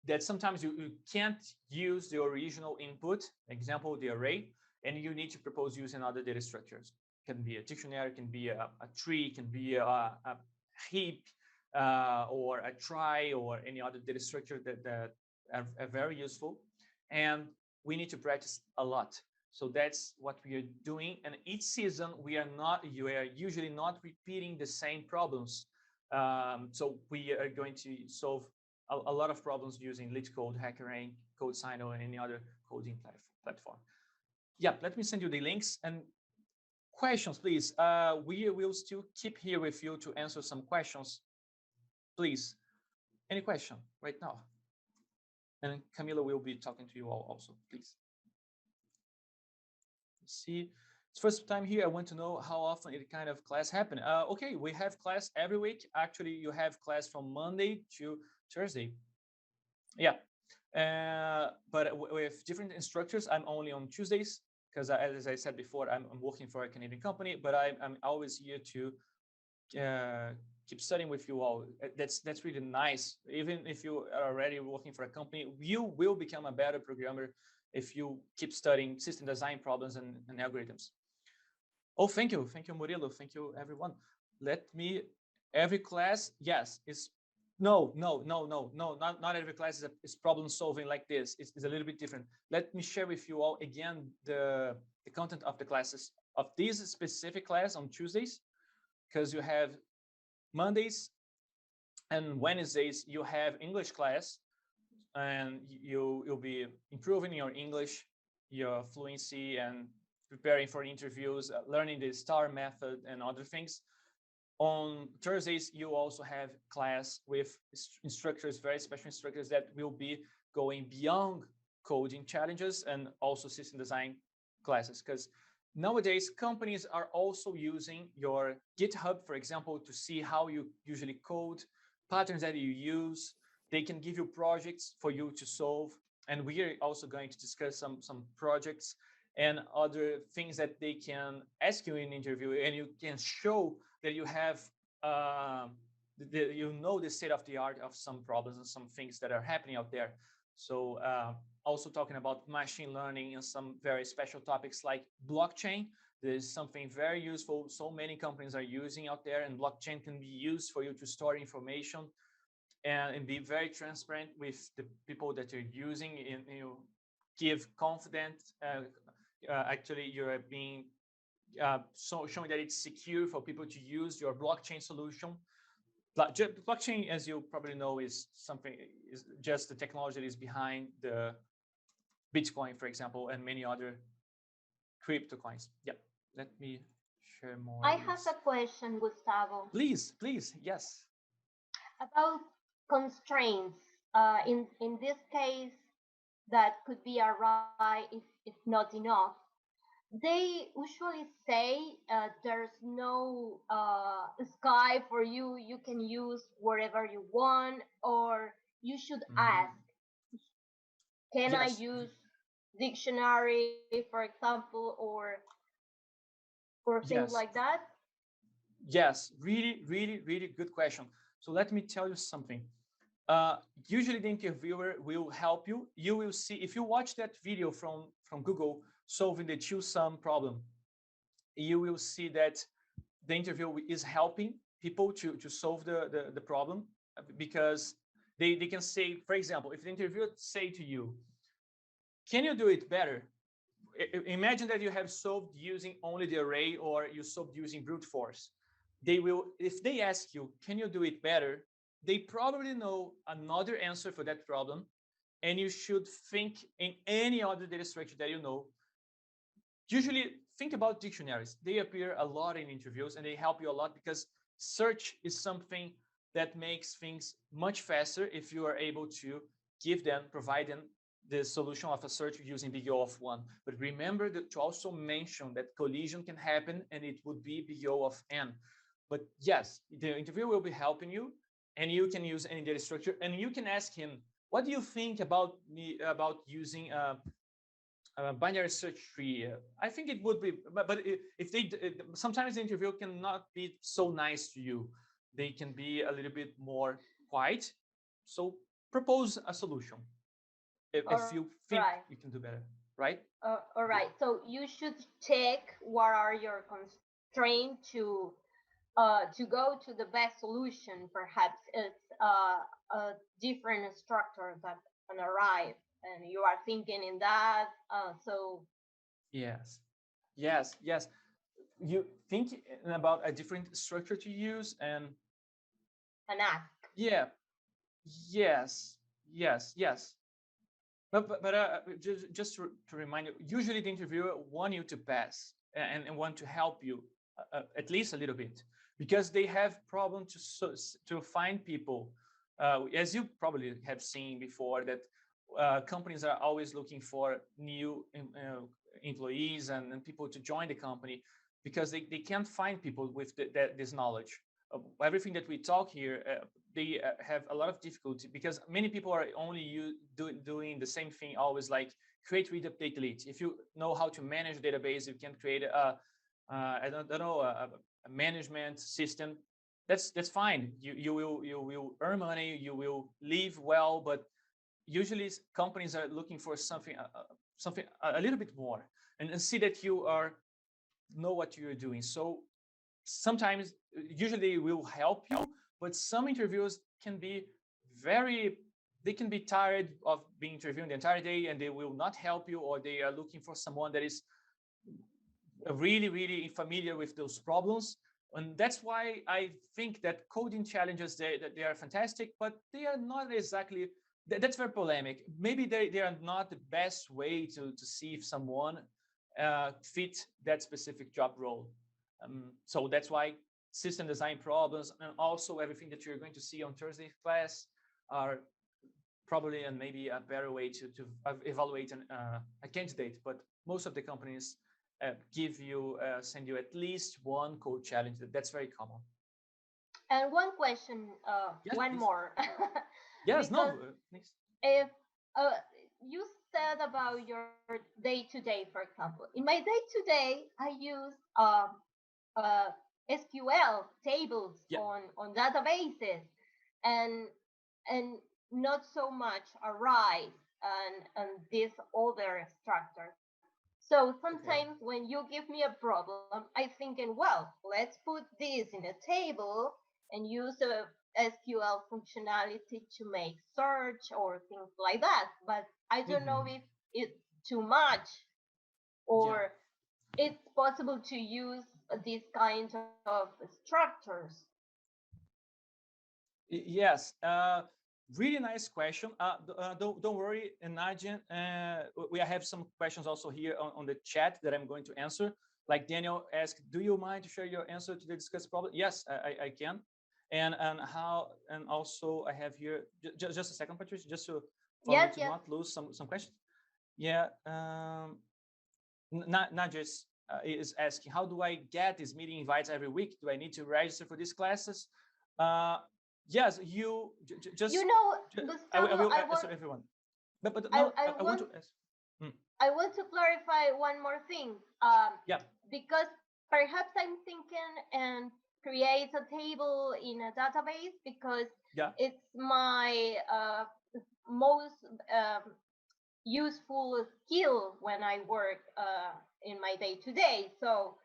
[SPEAKER 1] that sometimes you can't use the original input, example, the array, and you need to propose using other data structures. It can be a dictionary, it can be a tree, it can be a heap, or a trie, or any other data structure that are very useful. And we need to practice a lot. So that's what we are doing. And each season, you are usually not repeating the same problems. So we are going to solve a lot of problems using LeetCode, HackerRank, CodeSigner, and any other coding platform. Yeah, let me send you the links and questions, please. We will still keep here with you to answer some questions. Please, any question right now? And Camila will be talking to you all also, please. Let's see, it's first time here. I want to know how often it kind of class happen. Okay, we have class every week. Actually, you have class from Monday to Thursday. Yeah, but with different instructors. I'm only on Tuesdays because, as I said before, I'm working for a Canadian company, but I'm always here to keep studying with you all. That's really nice. Even if you are already working for a company, you will become a better programmer if you keep studying system design problems and algorithms. Oh, thank you, Murilo. Thank you, everyone. Every class, yes, is no, not every class is problem solving like this. It's a little bit different. Let me share with you all again the content of the classes of this specific class on Tuesdays, because you have Mondays and Wednesdays, you have English class, and you'll be improving your English, your fluency, and preparing for interviews, learning the STAR method and other things. On Thursdays, you also have class with instructors, very special instructors that will be going beyond coding challenges and also system design classes. Because nowadays, companies are also using your GitHub, for example, to see how you usually code, patterns that you use. They can give you projects for you to solve. And we are also going to discuss some projects and other things that they can ask you in an interview, and you can show that you have, you know, the state of the art of some problems and some things that are happening out there. So also talking about machine learning and some very special topics like blockchain. There's something very useful. So many companies are using out there, and blockchain can be used for you to store information and be very transparent with the people that you're using, and you give confidence. Actually, you're being so showing that it's secure for people to use your blockchain solution. Blockchain, as you probably know, is just the technology that is behind the Bitcoin, for example, and many other crypto coins. Yeah, let me share more.
[SPEAKER 7] I have a question, Gustavo.
[SPEAKER 1] Please, yes.
[SPEAKER 7] About constraints. In this case, that could be a right if not enough. They usually say there's no sky for you. You can use whatever you want, or you should ask, can I use dictionary, for example, or things like that?
[SPEAKER 1] Yes, really good question. So let me tell you something. Usually the interviewer will help you. You will see, if you watch that video from Google solving the two-sum problem, you will see that the interviewer is helping people to solve the problem, because they can say, for example, if the interviewer say to you, can you do it better? Imagine that you have solved using only the array, or you solved using brute force. They will, if they ask you, can you do it better? They probably know another answer for that problem, and you should think in any other data structure that you know. Usually think about dictionaries. They appear a lot in interviews, and they help you a lot, because search is something that makes things much faster if you are able to provide them the solution of a search using big O of 1. But remember to also mention that collision can happen, and it would be big O of n. But yes, the interviewer will be helping you, and you can use any data structure, and you can ask him, what do you think about using a binary search tree? I think it would be, but if they, sometimes the interviewer cannot be so nice to you. They can be a little bit more quiet. So propose a solution if you think you can do better, right?
[SPEAKER 7] All right. So you should check what are your constraints to go to the best solution. Perhaps it's a different structure that can arrive, and you are thinking in that. So
[SPEAKER 1] yes. You think about a different structure to use and
[SPEAKER 7] ask.
[SPEAKER 1] Yeah. Yes. But just to remind you, usually the interviewer want you to pass and want to help you at least a little bit, because they have problem to find people. As you probably have seen before, that companies are always looking for new employees and people to join the company, because they can't find people with this knowledge. Everything that we talk here, they have a lot of difficulty, because many people are only doing the same thing always, like create, read, update, delete. If you know how to manage a database, you can create a management system. That's fine. You will earn money, you will live well, but usually companies are looking for something a little bit more, and see that you know what you're doing. So sometimes, usually will help you, but some interviews can be they can be tired of being interviewed the entire day, and they will not help you, or they are looking for someone that is really familiar with those problems. And that's why I think that coding challenges, they are fantastic, but they are not exactly, that's very polemic. Maybe they are not the best way to see if someone fit that specific job role. So that's why system design problems, and also everything that you're going to see on Thursday class are probably and maybe a better way to evaluate a candidate. But most of the companies send you at least one code challenge. That's very common.
[SPEAKER 7] And one question,
[SPEAKER 1] yes,
[SPEAKER 7] one
[SPEAKER 1] please.
[SPEAKER 7] more.
[SPEAKER 1] Yes, no.
[SPEAKER 7] If you said about your day-to-day, for example, in my day-to-day, I use SQL tables on databases, and not so much arrays and these other structures. So sometimes when you give me a problem, I'm thinking, well, let's put this in a table and use a SQL functionality to make search or things like that. But I don't know if it's too much or it's possible to use these kinds of structures.
[SPEAKER 1] Yes. Really nice question. Don't worry, Nadia. We have some questions also here on the chat that I'm going to answer. Like Daniel asked, do you mind to share your answer to the discussed problem? Yes, I can. And also I have here just a second, Patricia, just to not lose some questions. Yeah. Nadia is asking, how do I get these meeting invites every week? Do I need to register for these classes? Yes, you just.
[SPEAKER 7] Gustavo,
[SPEAKER 1] I will answer everyone. But no, I want to ask.
[SPEAKER 7] I want to clarify one more thing. Because perhaps I'm thinking and create a table in a database because it's my most useful skill when I work in my day-to-day. So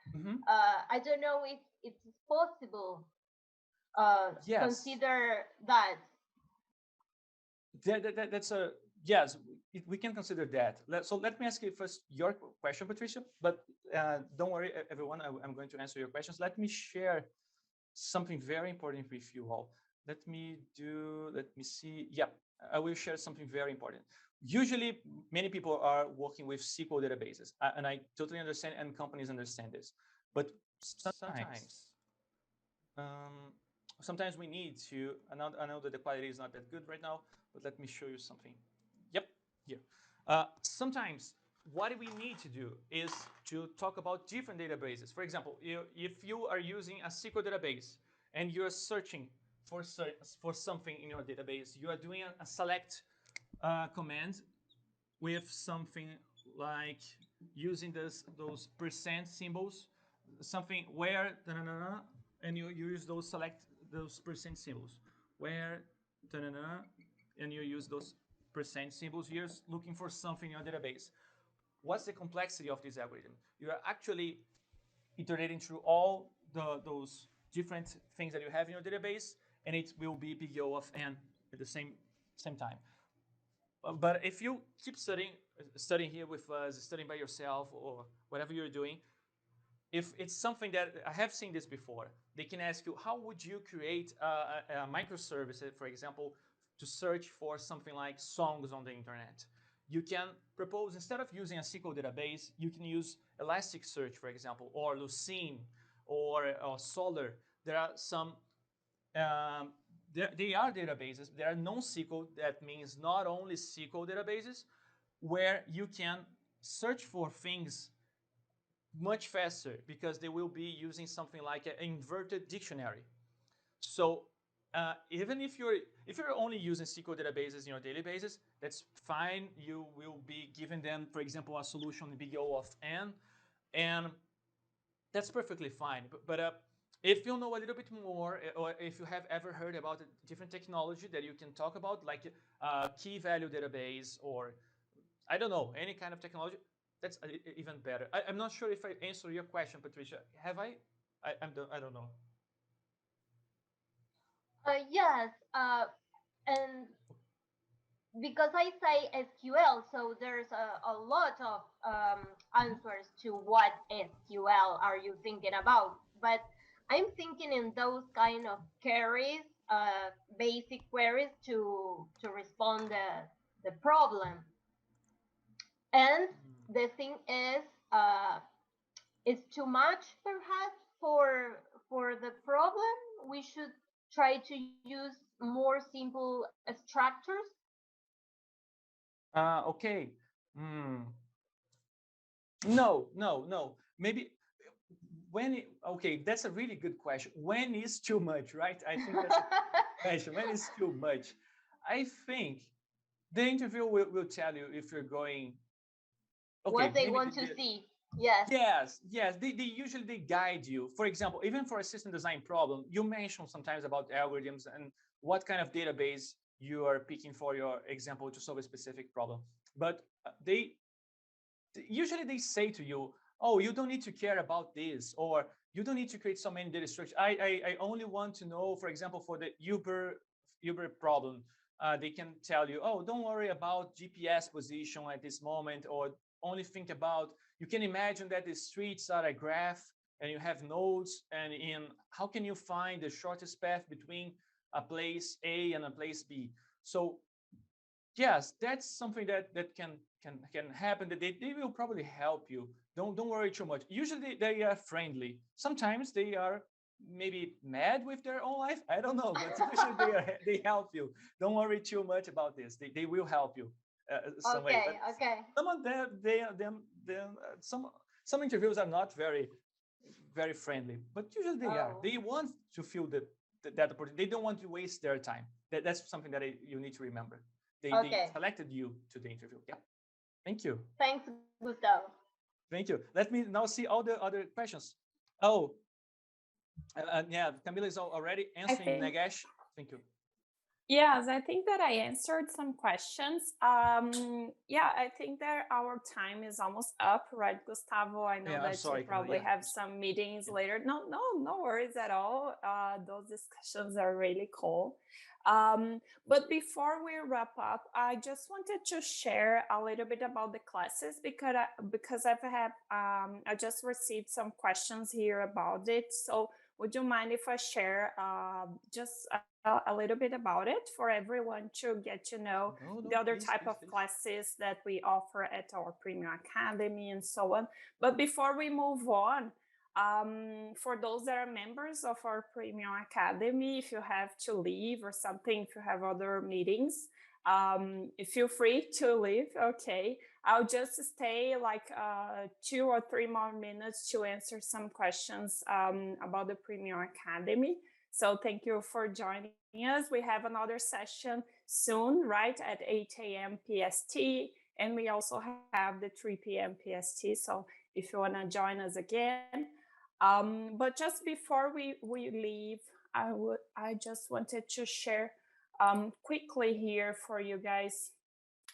[SPEAKER 7] I don't know if it's possible. Consider that.
[SPEAKER 1] That's a yes. We can consider that. So let me ask you first your question, Patricia. But don't worry, everyone. I'm going to answer your questions. Let me share something very important with you all. Let me see. Yeah, I will share something very important. Usually, many people are working with SQL databases, and I totally understand, and companies understand this. But sometimes we need to. I know that the quality is not that good right now, but let me show you something. Yep, here. Sometimes what we need to do is to talk about different databases. For example, if you are using a SQL database and you're searching for something in your database, you are doing a select command with something like using those percent symbols, something where and you use those percent symbols where and you use those percent symbols. You're looking for something in your database. What's the complexity of this algorithm? You are actually iterating through all those different things that you have in your database, and it will be big O of n at the same time. But if you keep studying here with us, studying by yourself or whatever you're doing, if it's something that I have seen this before, they can ask you, how would you create a microservice, for example, to search for something like songs on the internet? You can propose, instead of using a SQL database, you can use Elasticsearch, for example, or Lucene, or Solr. There are some, they are databases. They are non-SQL, that means not only SQL databases, where you can search for things much faster because they will be using something like an inverted dictionary. So even if you're only using SQL databases in your daily basis, that's fine. You will be giving them, for example, a solution big O of n, and that's perfectly fine. But if you know a little bit more, or if you have ever heard about a different technology that you can talk about, like key value database, or I don't know, any kind of technology, that's even better. I'm not sure if I answered your question, Patricia. Have I? I don't know.
[SPEAKER 7] Yes, and because I say SQL, so there's a lot of answers to what SQL are you thinking about. But I'm thinking in those kind of queries, basic queries to respond the problem. And the thing is, it's too much perhaps for the problem, we should try to use more simple structures.
[SPEAKER 1] Okay. Mm. No. Maybe okay, that's a really good question. When is too much, right? I think that's a question. When is too much? I think the interview will tell you if you're going. Okay,
[SPEAKER 7] what they want to see. Yes.
[SPEAKER 1] Yes. They usually they guide you. For example, even for a system design problem, you mention sometimes about algorithms and what kind of database you are picking for your example to solve a specific problem. But they usually they say to you, oh, you don't need to care about this, or you don't need to create so many data structures. I only want to know, for example, for the Uber problem, they can tell you, oh, don't worry about GPS position at this moment, or only think about, you can imagine that the streets are a graph and you have nodes, and in how can you find the shortest path between a place A and a place B. So yes, that's something that can happen. That they will probably help you. Don't worry too much. Usually they are friendly. Sometimes they are maybe mad with their own life. I don't know, but usually they help you. Don't worry too much about this. They will help you some way. But
[SPEAKER 7] Okay.
[SPEAKER 1] some of them some interviews are not very friendly, but usually they are. They want to feel that opportunity. They don't want to waste their time. That's something that you need to remember. They selected you to the interview. Yeah. Thank you.
[SPEAKER 7] Thanks, Gustavo.
[SPEAKER 1] Thank you. Let me now see all the other questions. Oh, yeah, Camila is already answering Nagesh. Thank you.
[SPEAKER 2] Yes, I think that I answered some questions. Yeah, I think that our time is almost up, right, Gustavo? I know that you probably have some meetings later. No worries at all. Those discussions are really cool. But before we wrap up, I just wanted to share a little bit about the classes because I just received some questions here about it. So would you mind if I share just a little bit about it for everyone to get to know the other type of classes that we offer at our Premium Academy and so on. But before we move on, for those that are members of our Premium Academy, if you have to leave or something, if you have other meetings, feel free to leave. Okay, I'll just stay like 2 or 3 more minutes to answer some questions about the Premium Academy. So thank you for joining us. We have another session soon, right, at 8 a.m. PST, and we also have the 3 p.m. PST. So if you want to join us again. But just before we leave, I just wanted to share quickly here for you guys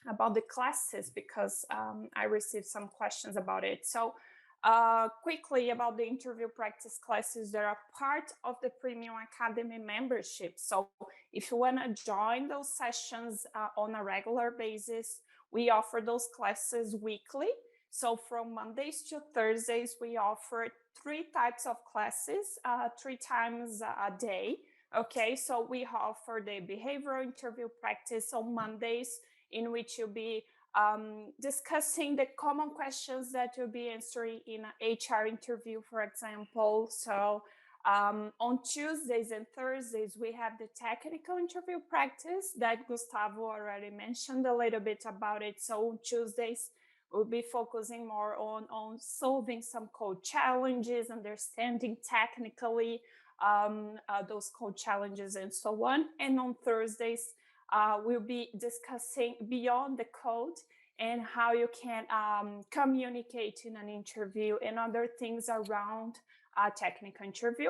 [SPEAKER 2] about the classes because I received some questions about it. So quickly about the interview practice classes that are part of the Premium Academy membership. So if you want to join those sessions on a regular basis, we offer those classes weekly. So from Mondays to Thursdays, we offer 3 types of classes, 3 times a day. Okay, so we offer the behavioral interview practice on Mondays, in which you'll be discussing the common questions that you'll be answering in an HR interview, for example. So on Tuesdays and Thursdays, we have the technical interview practice that Gustavo already mentioned a little bit about it. So on Tuesdays, we'll be focusing more on solving some code challenges, understanding technically those code challenges and so on. And on Thursdays, we'll be discussing beyond the code and how you can communicate in an interview and other things around a technical interview.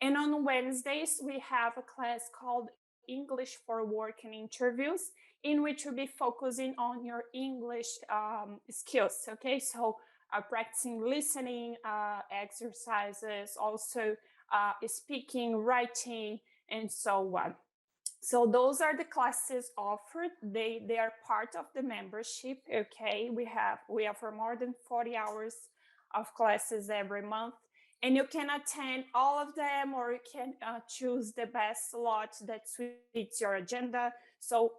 [SPEAKER 2] And on Wednesdays, we have a class called English for Work and Interviews, in which we'll be focusing on your English skills, okay? So practicing listening exercises, also speaking, writing, and so on. So those are the classes offered. They are part of the membership, okay? We offer more than 40 hours of classes every month. And you can attend all of them, or you can choose the best slot that suits your agenda. So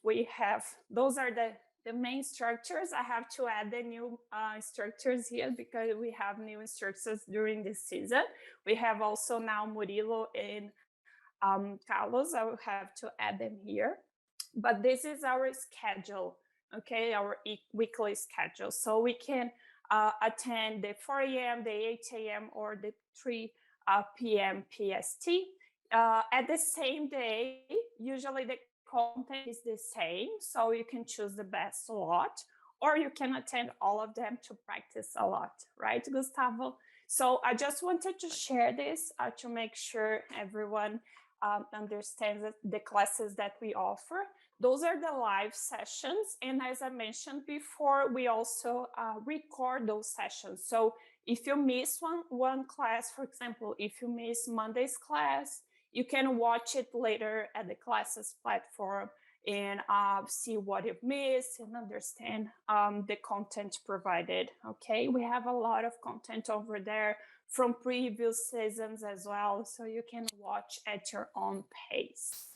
[SPEAKER 2] we have, those are the the main structures. I have to add the new instructors here because we have new instructors during this season. We have also now Murilo and Carlos. I will have to add them here. But this is our schedule, okay, our weekly schedule. So we can attend the 4 a.m., the 8 a.m., or the 3 p.m. PST. At the same day, usually the content is the same, so you can choose the best slot, or you can attend all of them to practice a lot, right, Gustavo? So I just wanted to share this to make sure everyone understands the classes that we offer. Those are the live sessions, and as I mentioned before, we also record those sessions. So if you miss one class, for example, if you miss Monday's class, you can watch it later at the classes platform and see what you've missed and understand the content provided, okay? We have a lot of content over there from previous seasons as well, so you can watch at your own pace.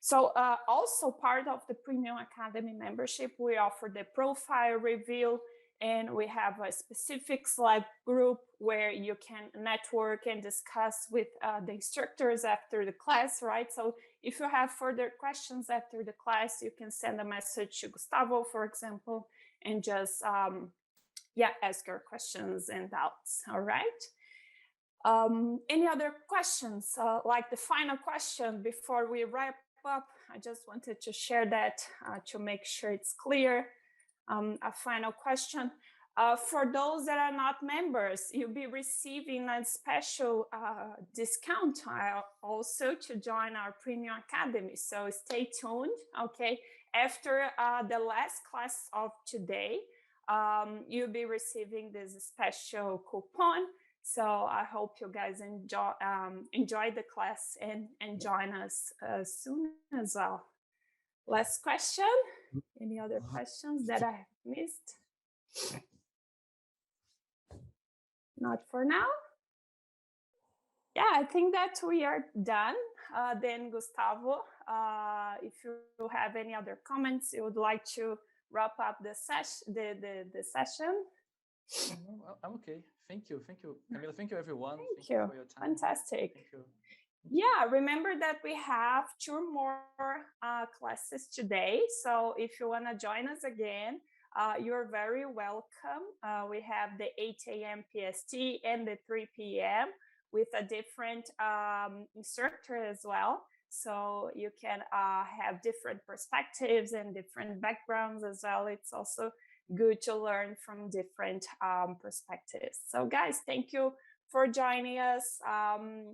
[SPEAKER 2] So also part of the Premium Academy membership, we offer the profile review, and we have a specific Slack group where you can network and discuss with the instructors after the class, right? So if you have further questions after the class, you can send a message to Gustavo, for example, and just ask your questions and doubts, all right? Any other questions? Like the final question before we wrap up, I just wanted to share that to make sure it's clear. A final question. For those that are not members, you'll be receiving a special discount also to join our Premium Academy. So stay tuned, okay? After the last class of today, you'll be receiving this special coupon. So I hope you guys enjoy the class and join us soon as well. Last question. Any other questions that I missed? Not for now. Yeah, I think that we are done. Then Gustavo, if you have any other comments, you would like to wrap up the session.
[SPEAKER 1] I'm okay. Thank you, Camila. Thank you, everyone.
[SPEAKER 2] Thank you for
[SPEAKER 1] your time.
[SPEAKER 2] Fantastic.
[SPEAKER 1] Thank you.
[SPEAKER 2] Yeah, remember that we have 2 more classes today. So if you want to join us again, you're very welcome. We have the 8 a.m. PST and the 3 p.m. with a different instructor as well. So you can have different perspectives and different backgrounds as well. It's also good to learn from different perspectives. So guys, thank you for joining us.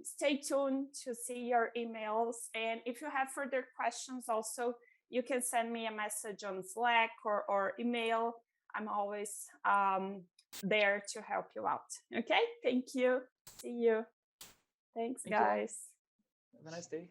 [SPEAKER 2] Stay tuned to see your emails. And if you have further questions also, you can send me a message on Slack or email. I'm always there to help you out. Okay, thank you. See you. Thanks, guys.
[SPEAKER 1] Have a nice day.